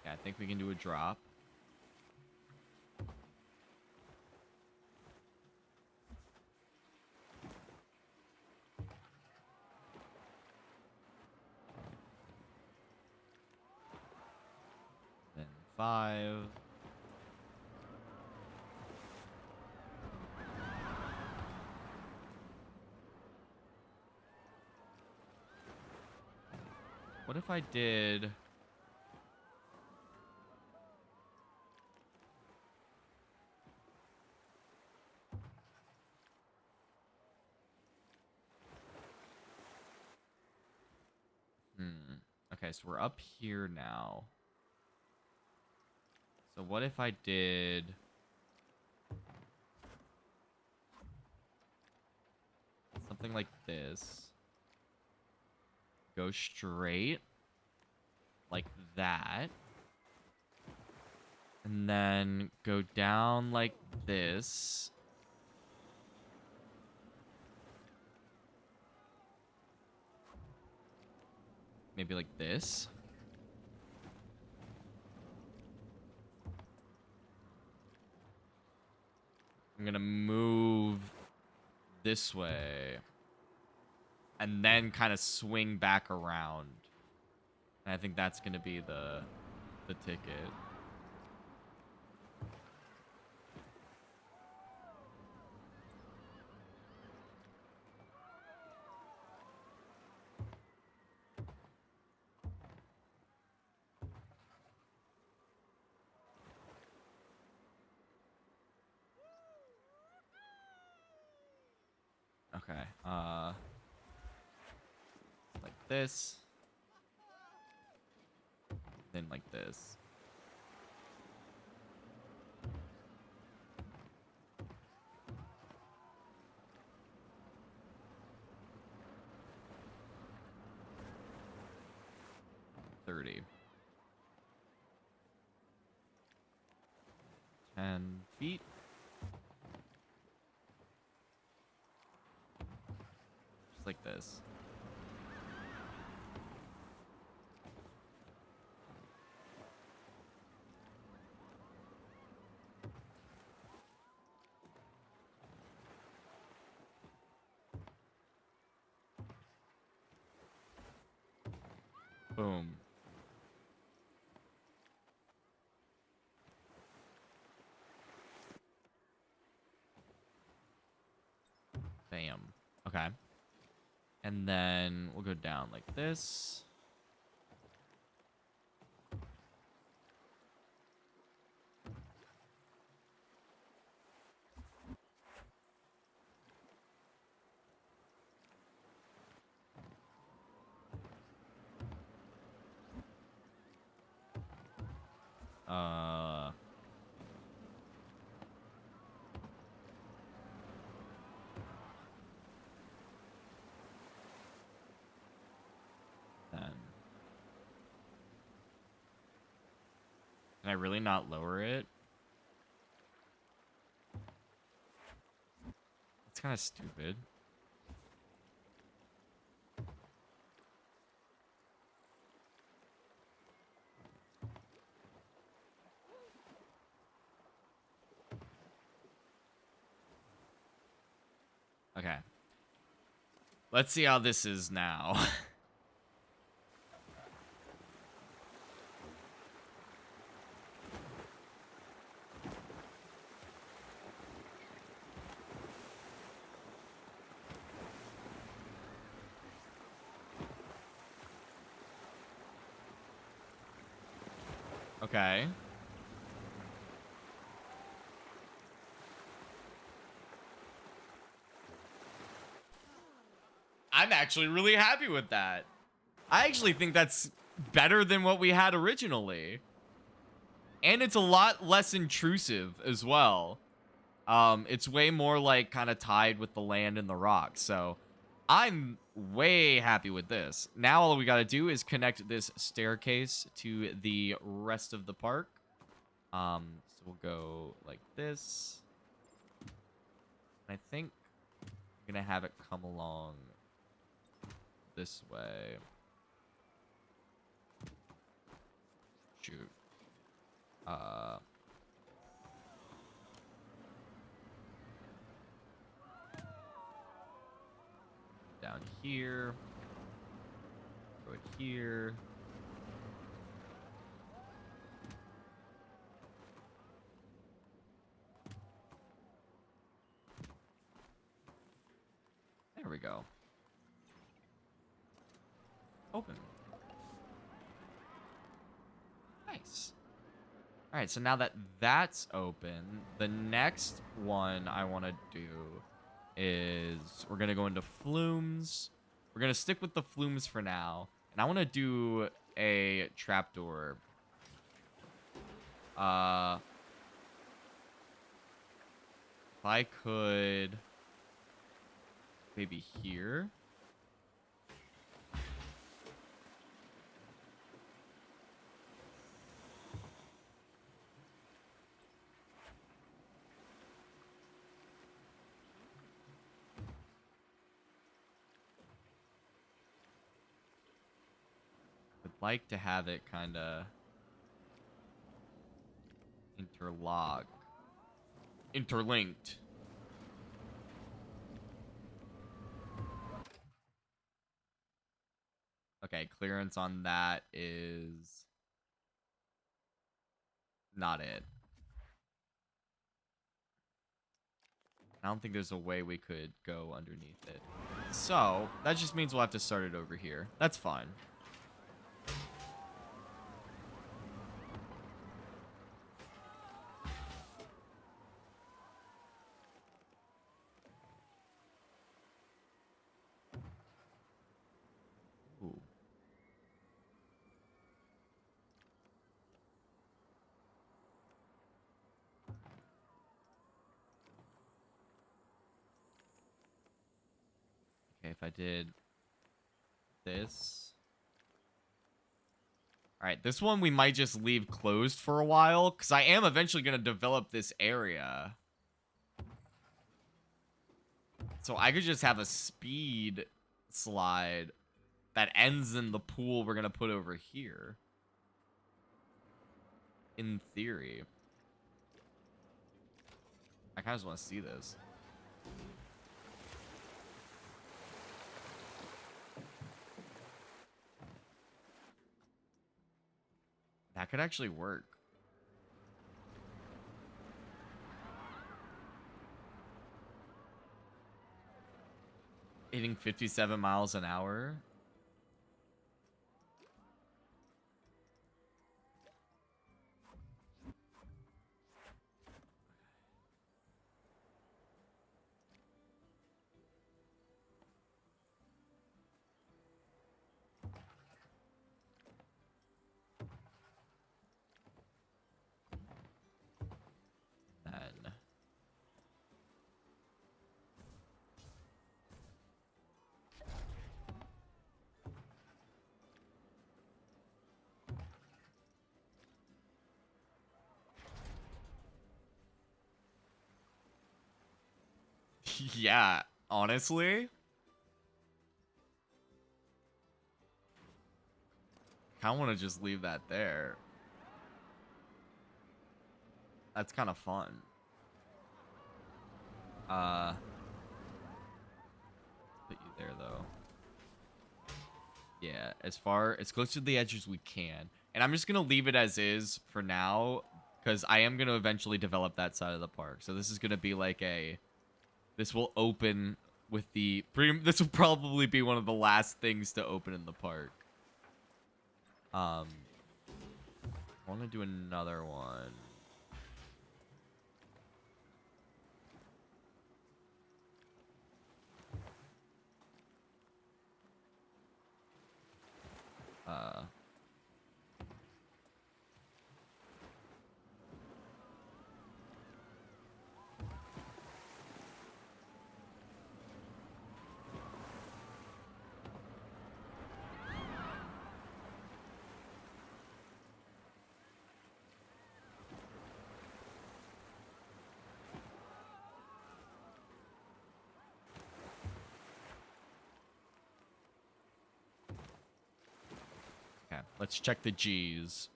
[SPEAKER 1] Yeah, I think we can do a drop. Then 5. What if I did... Okay, so we're up here now. So what if I did... something like this. Go straight. Like that. And then go down like this. Maybe like this. I'm gonna move this way. And then kind of swing back around. And I think that's gonna be the ticket. Okay. Like this. Then like this. $30. 10 feet. Just like this. Boom. Bam. Okay. And then we'll go down like this. Uh... Then... Can I really not lower it? It's kind of stupid. Okay. Let's see how this is now. Okay. I'm actually really happy with that. I actually think that's better than what we had originally. And it's a lot less intrusive as well. It's way more like kind of tied with the land and the rock. So I'm way happy with this. Now all we got to do is connect this staircase to the rest of the park. So we'll go like this. I think I'm going to have it come along this way. Shoot. Down here. Go here. There we go. Open. Nice. All right, so now that that's open, the next one I want to do is we're going to go into flumes. We're going to stick with the flumes for now. And I want to do a trapdoor. If I could maybe here. Like to have it kind of interlinked. Okay, clearance on that is not it. I don't think there's a way we could go underneath it. So that just means we'll have to start it over here. That's fine. if I did this. All right, this one we might just leave closed for a while because I am eventually going to develop this area. So I could just have a speed slide that ends in the pool we're going to put over here. In theory. I kind of just want to see this. That could actually work. Hitting 57 miles an hour. Then yeah, honestly, I want to just leave that there. That's kind of fun. Put you there though. Yeah, as close to the edge as we can. And I'm just gonna leave it as is for now, because I am gonna eventually develop that side of the park. So this is gonna be like this will open with this will probably be one of the last things to open in the park. I want to do another one. Okay, let's check the G's.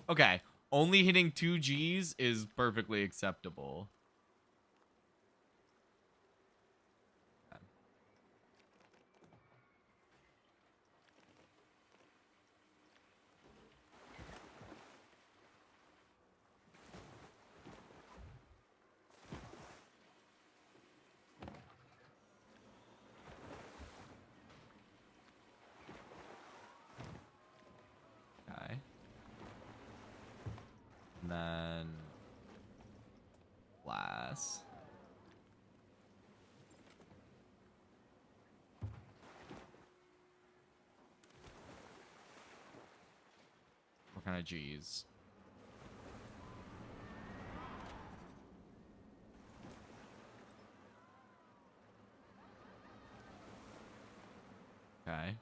[SPEAKER 1] Okay, only hitting 2 G's is perfectly acceptable. Okay. And then glass. What kind of G's? Okay.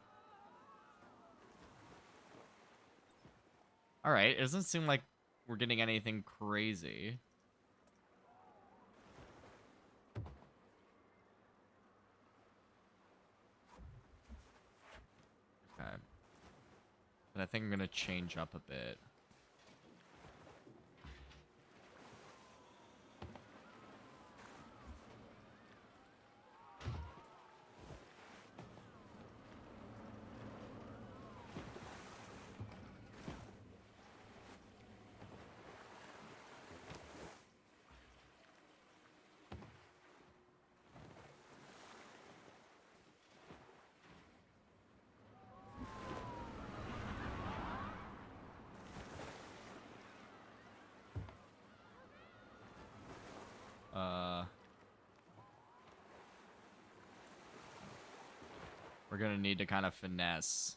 [SPEAKER 1] All right. It doesn't seem like we're getting anything crazy. Okay. But I think I'm going to change up a bit. We're going to need to kind of finesse.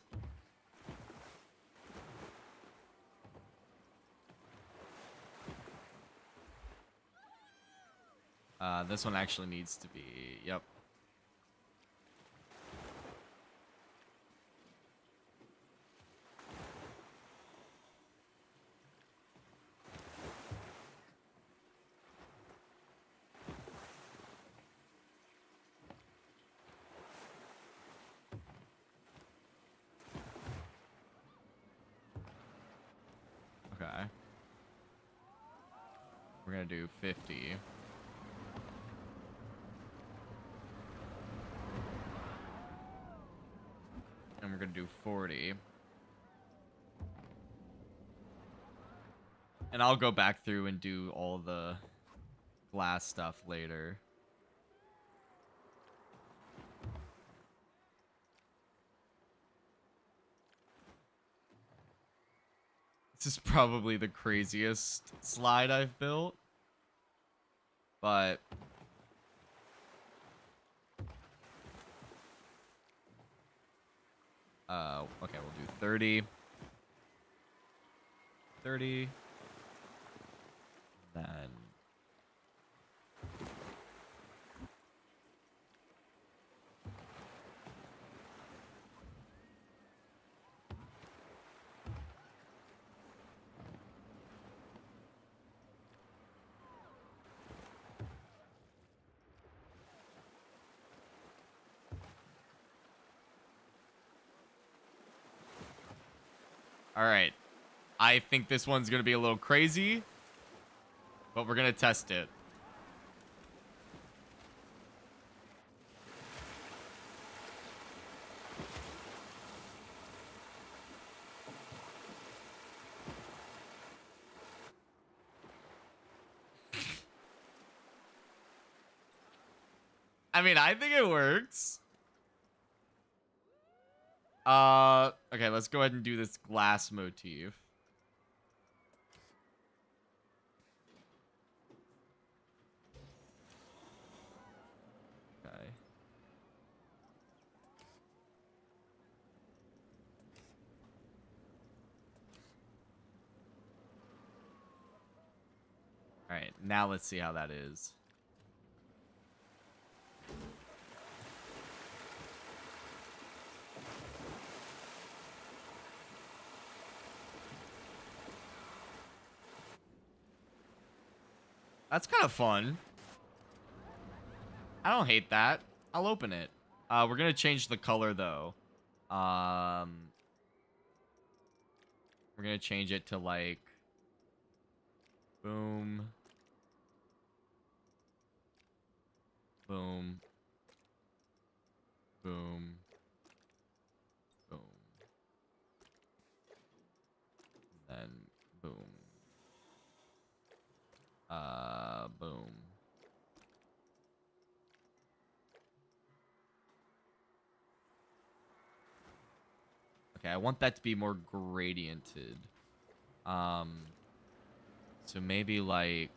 [SPEAKER 1] This one actually needs to be... Yep. Okay. We're gonna do 50. And we're gonna do 40. And I'll go back through and do all the glass stuff later. This is probably the craziest slide I've built. But... okay, we'll do 30. 30. Then... Alright. I think this one's going to be a little crazy. But we're going to test it. I mean, I think it works. Okay, let's go ahead and do this glass motif. Okay. All right, now let's see how that is. That's kind of fun. I don't hate that. I'll open it. We're gonna change the color though. We're gonna change it to like boom, boom, boom, boom, then boom, boom. Okay, I want that to be more gradiented. So maybe like...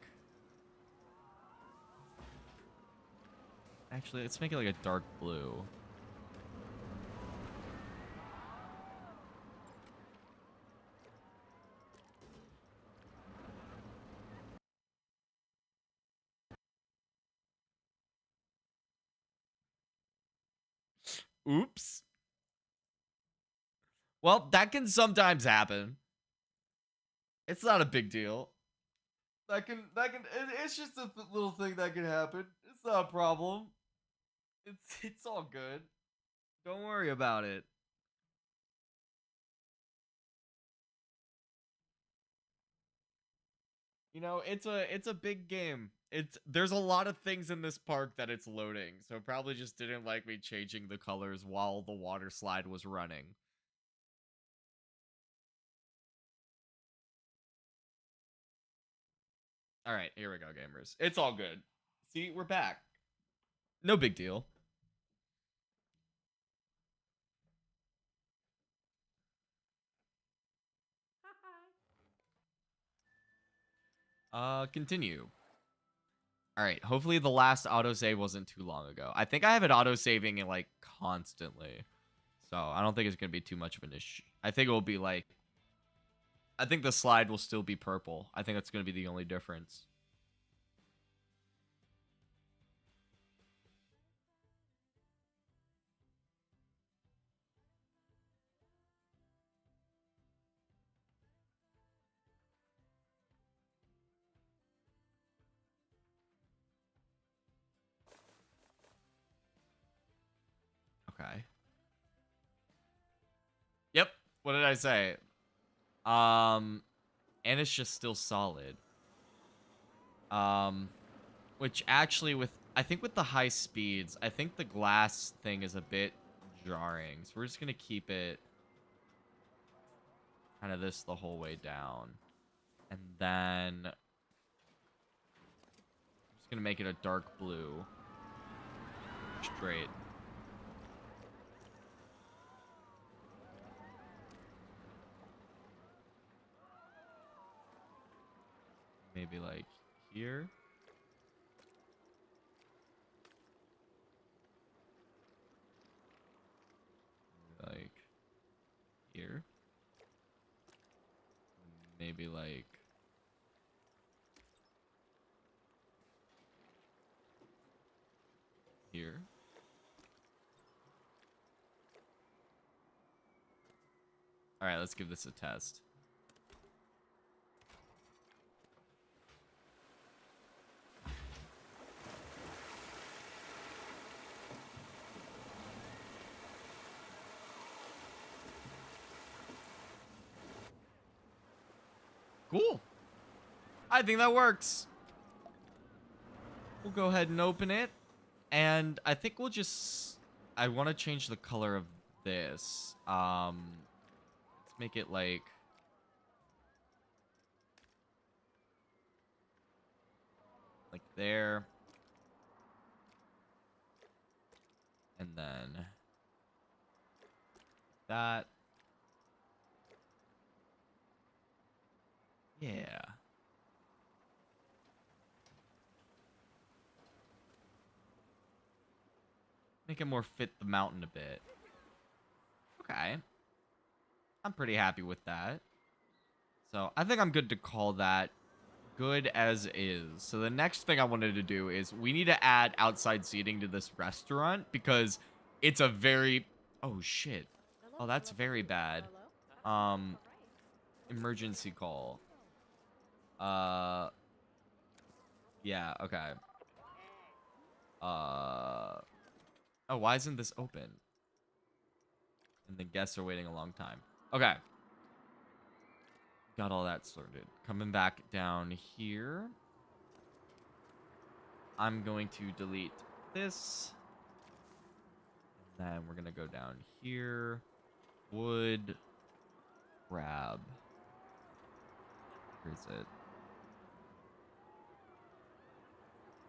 [SPEAKER 1] Actually, let's make it like a dark blue. Oops. Well, that can sometimes happen. It's not a big deal. It's just a little thing that can happen. It's not a problem. It's all good. Don't worry about it. You know, it's a big game. There's a lot of things in this park that it's loading, so probably just didn't like me changing the colors while the water slide was running. All right, here we go, gamers. It's all good. See, we're back. No big deal. Continue. All right, hopefully the last autosave wasn't too long ago. I think I have it autosaving it like constantly. So I don't think it's going to be too much of an issue. I think it will be like... I think the slide will still be purple. I think that's going to be the only difference. Okay. Yep. What did I say? And it's just still solid. Which actually I think with the high speeds, I think the glass thing is a bit jarring. So we're just going to keep it kind of this the whole way down. And then I'm just going to make it a dark blue. Straight. Maybe like here. Like here. Maybe like here. All right, let's give this a test. Cool. I think that works. We'll go ahead and open it. And I think we'll just... I want to change the color of this. Let's make it like... there. And then... that. Yeah. Make it more fit the mountain a bit. Okay. I'm pretty happy with that. So I think I'm good to call that good as is. So the next thing I wanted to do is we need to add outside seating to this restaurant because it's a very... oh, shit. Oh, that's very bad. Emergency call. Yeah, okay. Oh, why isn't this open? And the guests are waiting a long time. Okay. Got all that sorted. Coming back down here. I'm going to delete this. And then we're going to go down here. Wood. Grab. Where is it?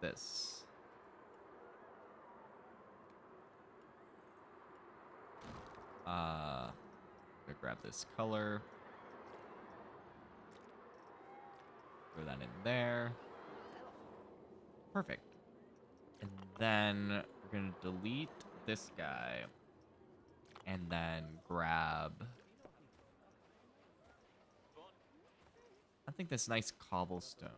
[SPEAKER 1] This. Gonna grab this color. Throw that in there. Perfect. And then we're gonna delete this guy. And then grab... I think this nice cobblestone.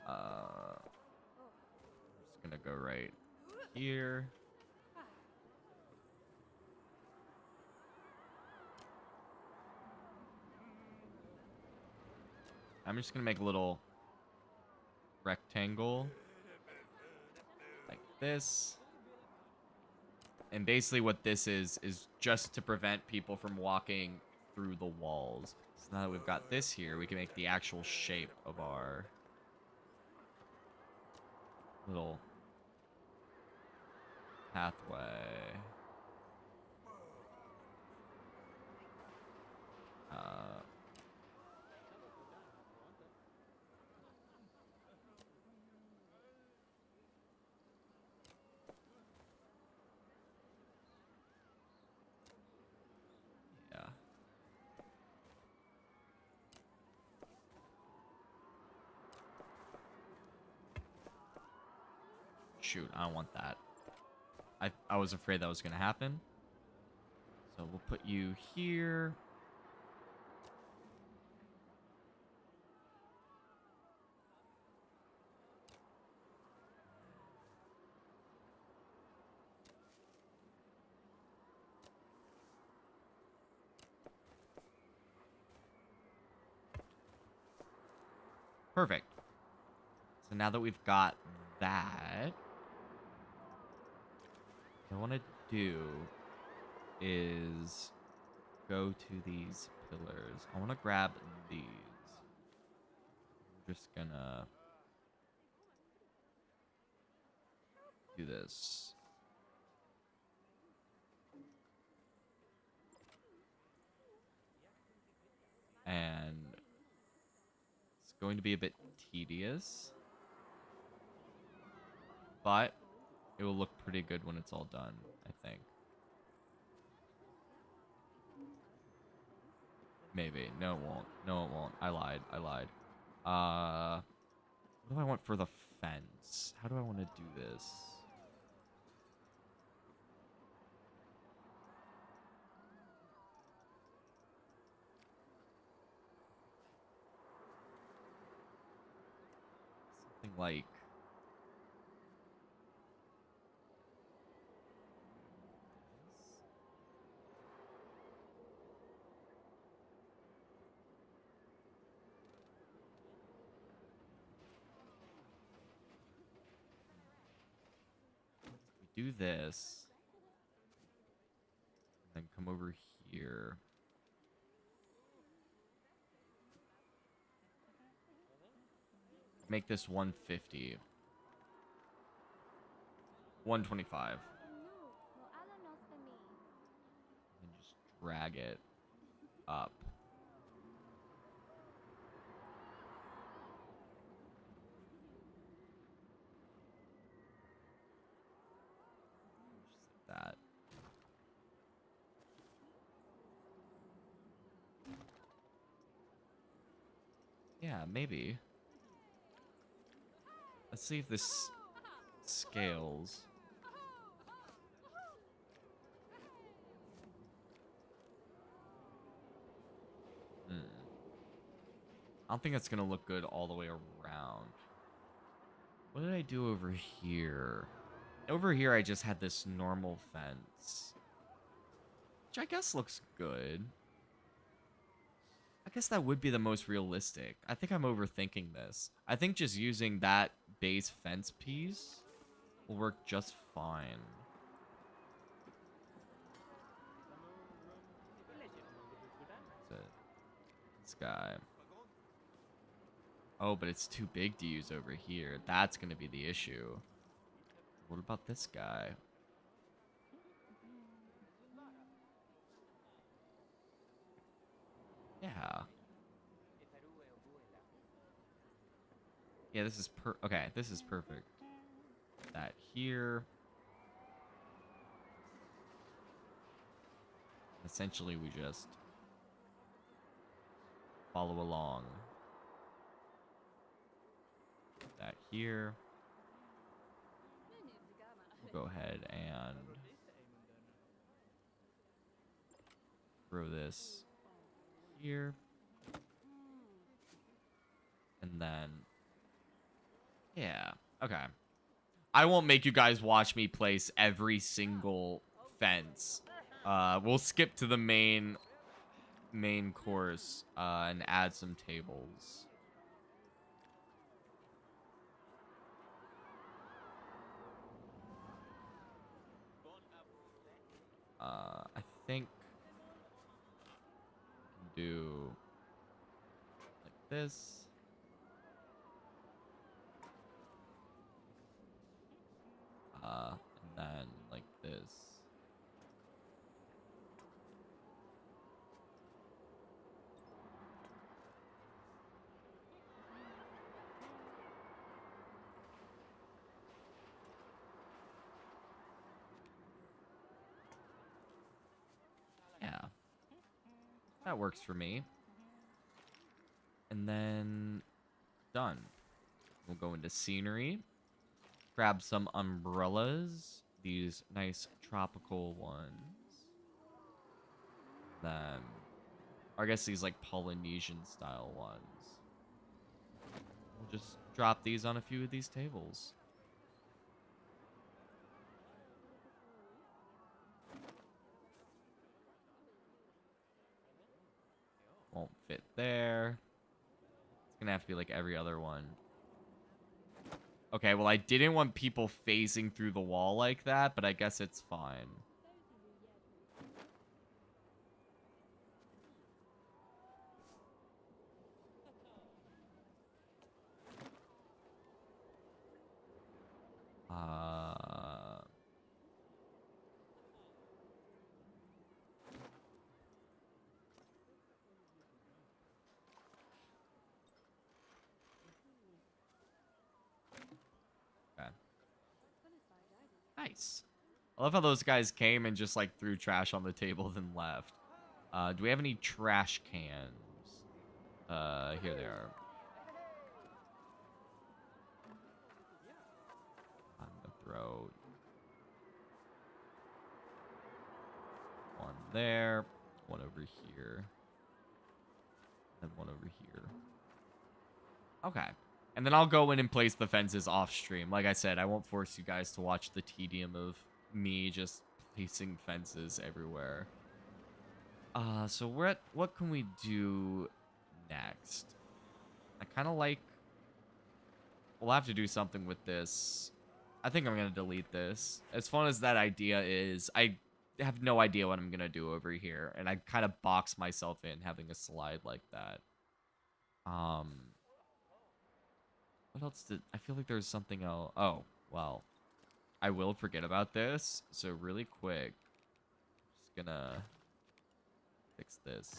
[SPEAKER 1] I'm just gonna go right here. I'm just gonna make a little rectangle like this. And basically what this is just to prevent people from walking through the walls. So now that we've got this here, we can make the actual shape of our little pathway. Yeah. Shoot, I don't want that. I was afraid that was going to happen. So we'll put you here. Perfect. So now that we've got that, what I want to do is go to these pillars. I want to grab these. I'm just gonna do this. And it's going to be a bit tedious, but it will look pretty good when it's all done, I think. Maybe. No, it won't. No, it won't. I lied. I lied. What do I want for the fence? How do I want to do this? Something like... we do this. And then come over here. Make this 150. 125. And just drag it up. Just like that. Yeah, maybe. Let's see if this scales. I don't think that's gonna look good all the way around. What did I do over here? Over here, I just had this normal fence, which I guess looks good. I guess that would be the most realistic. I think I'm overthinking this. I think just using that base fence piece will work just fine. That's it. This guy. Oh, but it's too big to use over here. That's going to be the issue. What about this guy? Yeah. Yeah, this is okay, this is perfect. That here. Essentially, we just follow along. That here. We'll go ahead and throw this here. And then, yeah, okay. I won't make you guys watch me place every single fence. We'll skip to the main course and add some tables. I think we can do like this. And then like this. Yeah. That works for me. And then done. We'll go into scenery. Grab some umbrellas. These nice tropical ones. Then, or I guess these like Polynesian style ones. We'll just drop these on a few of these tables. Won't fit there. It's gonna have to be like every other one. Okay, well, I didn't want people phasing through the wall like that, but I guess it's fine. Okay. Nice. I love how those guys came and just, like, threw trash on the table then left. Do we have any trash cans? Here they are. I'm gonna throw one there, one over here, and one over here. Okay. And then I'll go in and place the fences off stream. Like I said, I won't force you guys to watch the tedium of me just placing fences everywhere. So what can we do next? I kind of like... We'll have to do something with this. I think I'm going to delete this. As fun as that idea is, I have no idea what I'm going to do over here. And I kind of box myself in having a slide like that. What else did... I feel like there's something else. Oh, well. I will forget about this. So really quick. Just gonna fix this.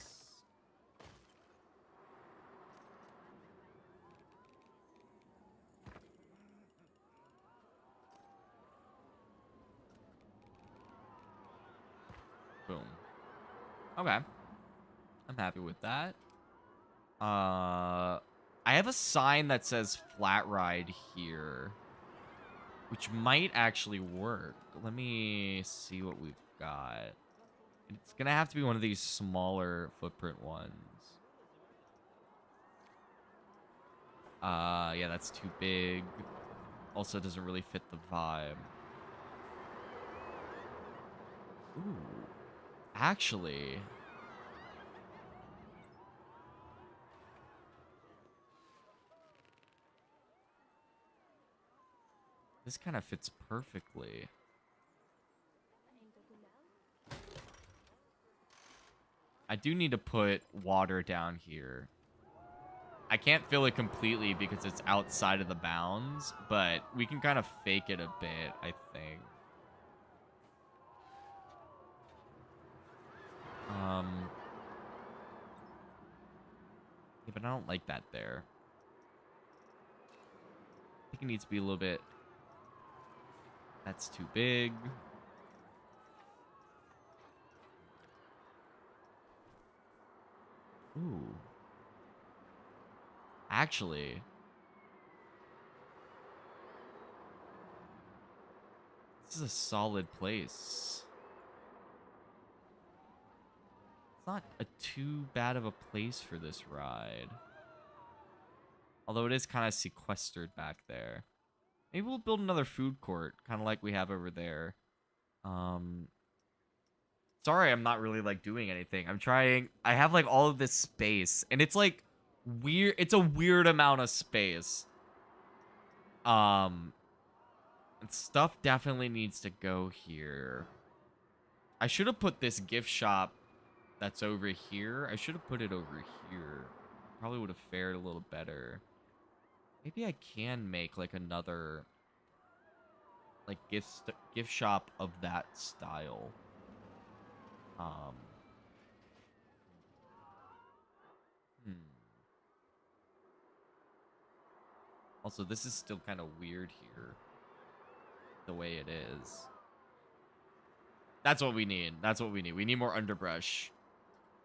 [SPEAKER 1] Boom. Okay. I'm happy with that. I have a sign that says flat ride here, which might actually work. Let me see what we've got. It's gonna have to be one of these smaller footprint ones. Yeah, that's too big. Also doesn't really fit the vibe. Ooh. Actually... This kind of fits perfectly. I do need to put water down here. I can't fill it completely because it's outside of the bounds, but we can kind of fake it a bit, I think. Yeah, but I don't like that there. I think it needs to be a little bit... That's too big. Ooh. Actually... This is a solid place. It's not a too bad of a place for this ride. Although it is kind of sequestered back there. Maybe we'll build another food court, kind of like we have over there. Sorry, I'm not really, like, doing anything. I'm trying... I have, like, all of this space. And it's, like, weird... It's a weird amount of space. And stuff definitely needs to go here. I should have put this gift shop that's over here. I should have put it over here. Probably would have fared a little better. Maybe I can make, like, another... like, gift shop of that style. Also, this is still kind of weird here. The way it is. That's what we need. That's what we need. We need more underbrush.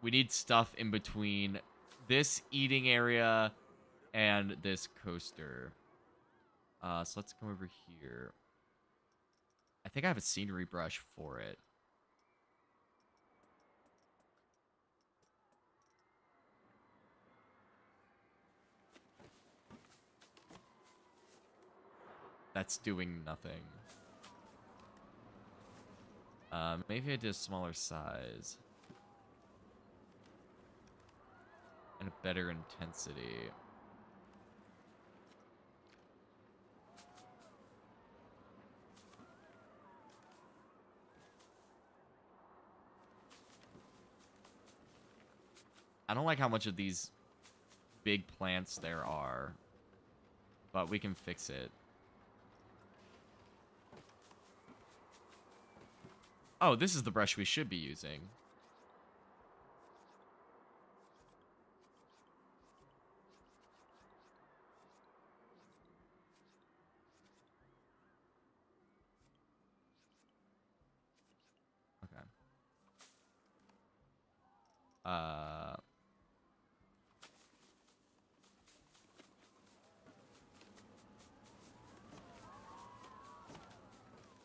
[SPEAKER 1] We need stuff in between this eating area and this coaster. So let's come over here. I think I have a scenery brush for it. That's doing nothing. Maybe I did a smaller size. And a better intensity. I don't like how much of these big plants there are. But we can fix it. Oh, this is the brush we should be using. Okay.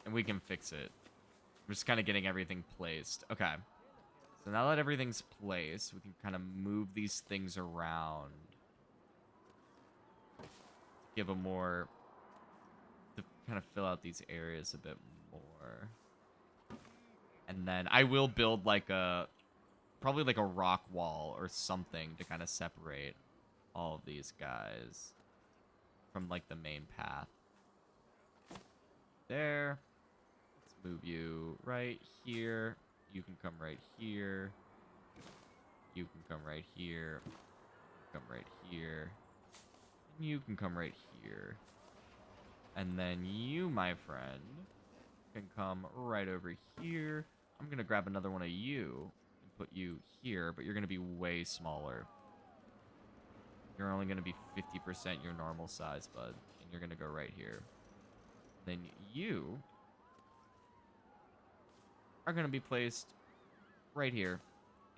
[SPEAKER 1] And we can fix it. We're just kind of getting everything placed. Okay. So now that everything's placed, we can kind of move these things around. Give them more... to kind of fill out these areas a bit more. And then I will build like a... probably like a rock wall or something to kind of separate all of these guys from like the main path. There. Let's move you right here. You can come right here. You can come right here. Come right here. And you can come right here. And then you, my friend, can come right over here. I'm going to grab another one of you and put you here, but you're going to be way smaller. You're only going to be 50% your normal size, bud. And you're going to go right here. Then you are going to be placed right here.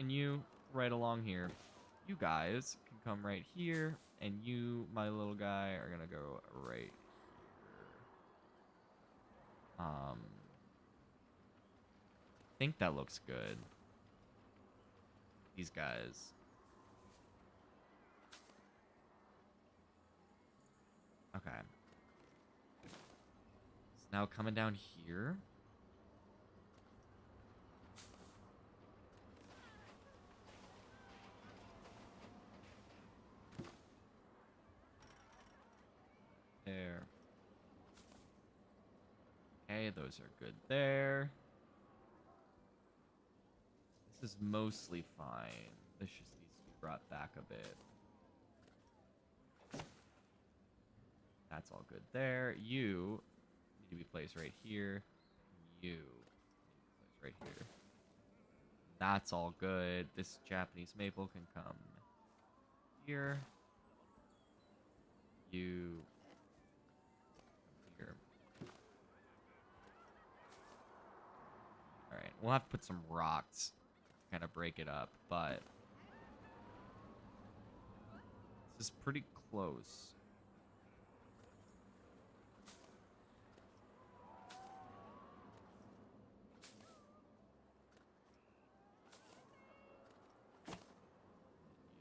[SPEAKER 1] And you right along here. You guys can come right here. And you, my little guy, are going to go right here. I think that looks good. These guys. Okay. So now coming down here. There. Okay, those are good there. This is mostly fine. This just needs to be brought back a bit. That's all good there. You need to be placed right here. You need to be placed right here. That's all good. This Japanese maple can come here. You here. Alright, we'll have to put some rocks to kind of break it up, but this is pretty close.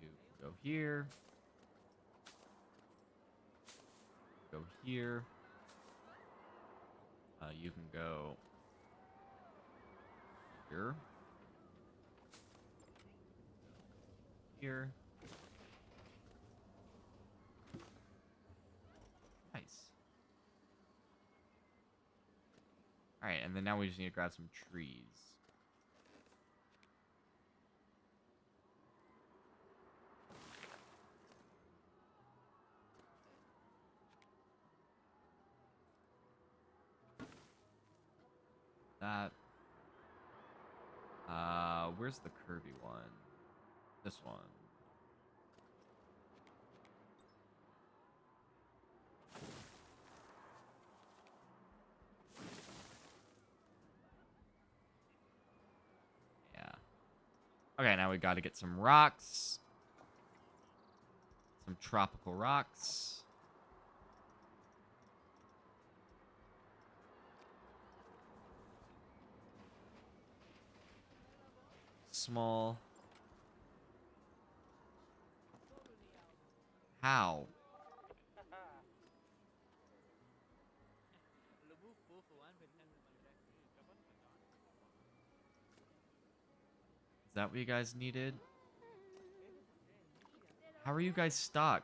[SPEAKER 1] You go here. Go here. You can go here. Here. Nice. Alright, and then now we just need to grab some trees. That. Where's the curvy one? This one. Yeah. Okay, now we got to get some rocks. Some tropical rocks. Small. How? Is that what you guys needed? How are you guys stuck?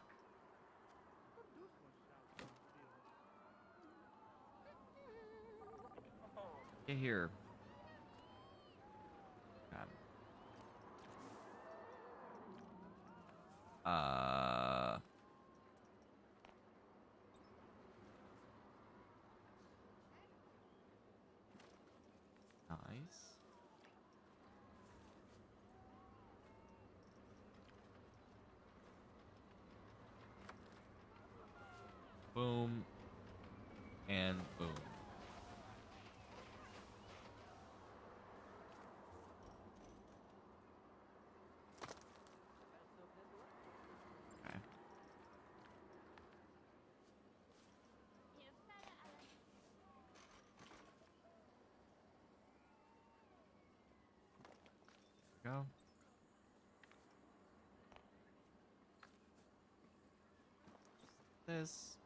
[SPEAKER 1] Get here. Uh... Nice. Boom. And boom. Okay. There we go. This.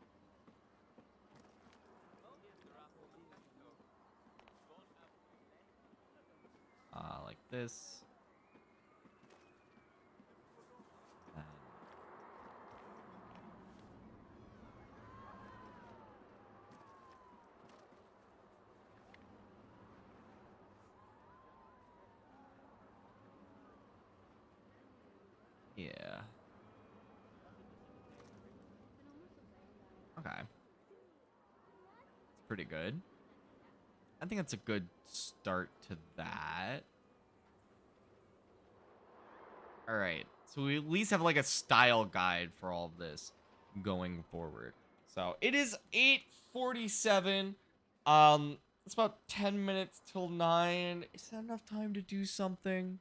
[SPEAKER 1] Like this. And yeah. Okay. It's pretty good. I think that's a good start to that. All right. So we at least have like a style guide for all of this going forward. So it is 8:47. It's about 10 minutes till 9. Is that enough time to do something?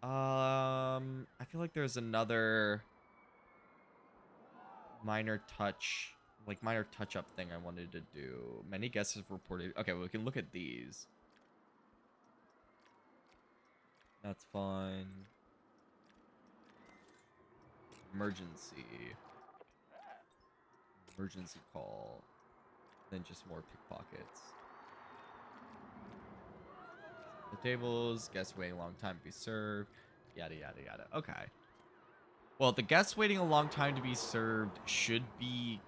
[SPEAKER 1] I feel like there's another minor touch-up thing I wanted to do. Many guests have reported. Okay, well, we can look at these. That's fine. Emergency. Emergency call. Then just more pickpockets. The tables, guests waiting a long time to be served. Yada, yada, yada. Okay. Well, the guests waiting a long time to be served should be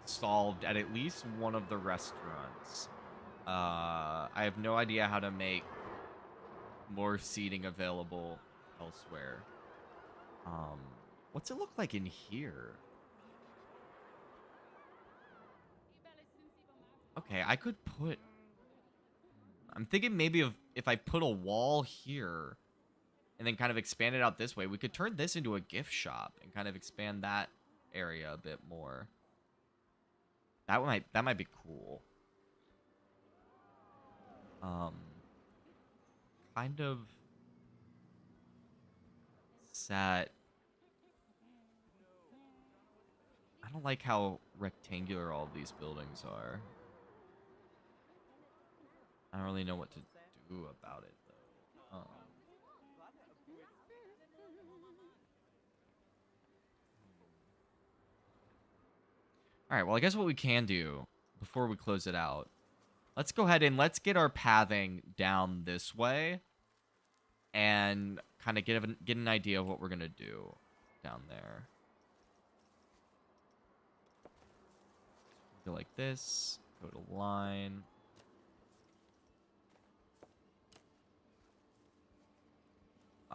[SPEAKER 1] solved at least one of the restaurants. I have no idea how to make more seating available elsewhere. What's it look like in here? Okay, I could put... I'm thinking maybe if I put a wall here and then kind of expand it out this way, we could turn this into a gift shop and kind of expand that area a bit more. That might be cool. Kind of sad. I don't like how rectangular all of these buildings are. I don't really know what to do about it, though. All right, well, I guess what we can do before we close it out, let's go ahead and let's get our pathing down this way and kind of get an idea of what we're going to do down there. Go like this, go to line. Just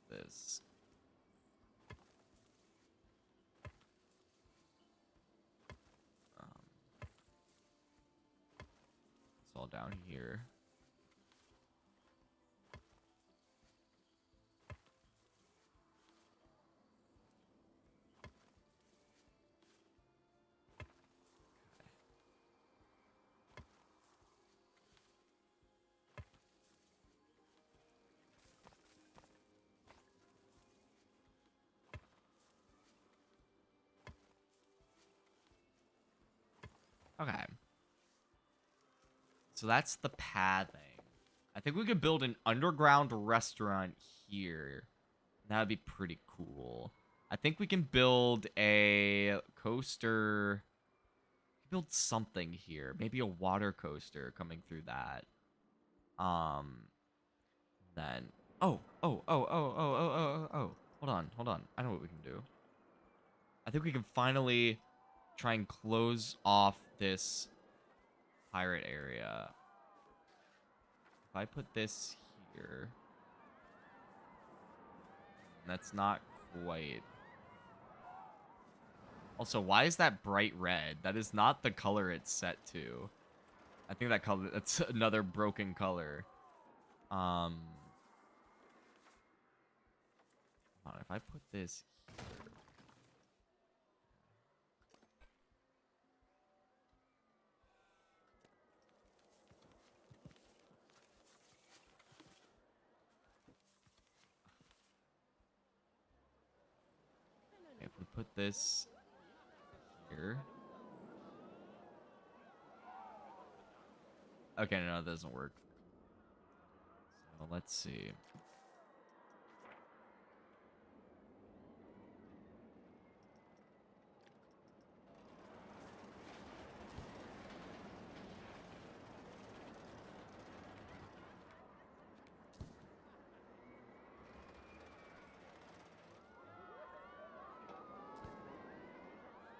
[SPEAKER 1] like this. It's all down here. Okay. So that's the pathing. I think we could build an underground restaurant here. That would be pretty cool. I think we can build a coaster. Build something here. Maybe a water coaster coming through that. Then. Oh. Hold on. I know what we can do. I think we can finally try and close off this pirate area. If I put this here. That's not quite. Also, why is that bright red? That is not the color it's set to. I think that color, that's another broken color. Hold on, if I put this here. If we put this here. Okay, no, that doesn't work. So let's see.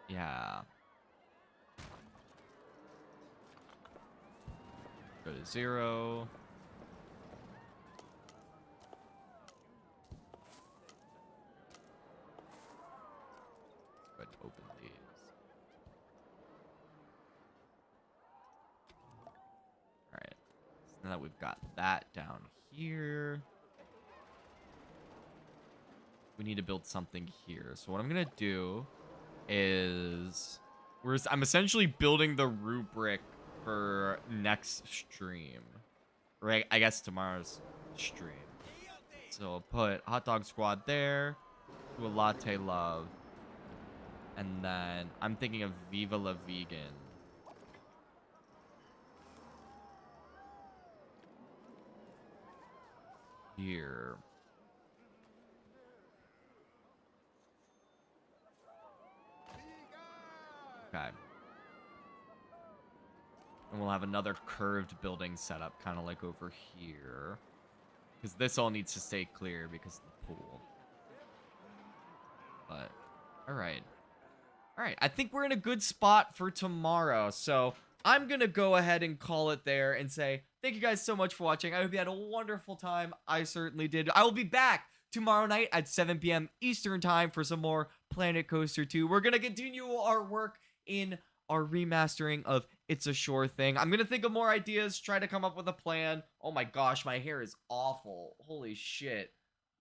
[SPEAKER 1] Yeah. Go to 0. Go ahead and open these. Alright. So now that we've got that down here, we need to build something here. So what I'm going to do is I'm essentially building the rubric for next stream. Or I guess tomorrow's stream. So I'll put Hot Dog Squad there. Do a Latte Love. And then I'm thinking of Viva La Vegan. Here. Okay. And we'll have another curved building set up, kind of like over here. Because this all needs to stay clear because of the pool. But, alright. Alright, I think we're in a good spot for tomorrow. So, I'm going to go ahead and call it there and say, thank you guys so much for watching. I hope you had a wonderful time. I certainly did. I will be back tomorrow night at 7 p.m. Eastern Time for some more Planet Coaster 2. We're going to continue our work in our remastering of It's a Sure Thing. I'm going to think of more ideas, try to come up with a plan. Oh my gosh, my hair is awful. Holy shit.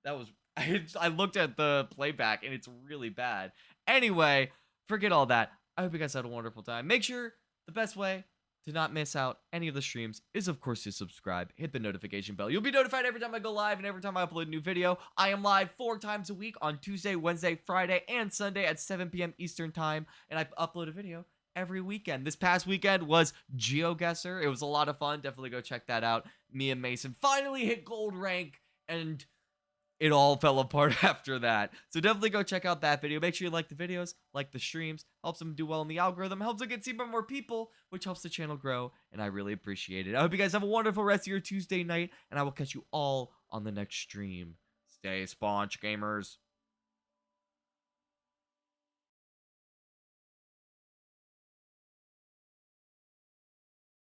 [SPEAKER 1] That was... I looked at the playback and it's really bad. Anyway, forget all that. I hope you guys had a wonderful time. Make sure the best way to not miss out any of the streams is, of course, to subscribe. Hit the notification bell. You'll be notified every time I go live and every time I upload a new video. I am live 4 times a week on Tuesday, Wednesday, Friday, and Sunday at 7 p.m. Eastern Time. And I upload a video every weekend. This past weekend was GeoGuessr. It was a lot of fun. Definitely go check that out. Me and Mason finally hit gold rank, and it all fell apart after that. So definitely go check out that video. Make sure you like the videos, like the streams. Helps them do well in the algorithm. Helps it get seen by more people, which helps the channel grow. And I really appreciate it. I hope you guys have a wonderful rest of your Tuesday night. And I will catch you all on the next stream. Stay sponge, gamers.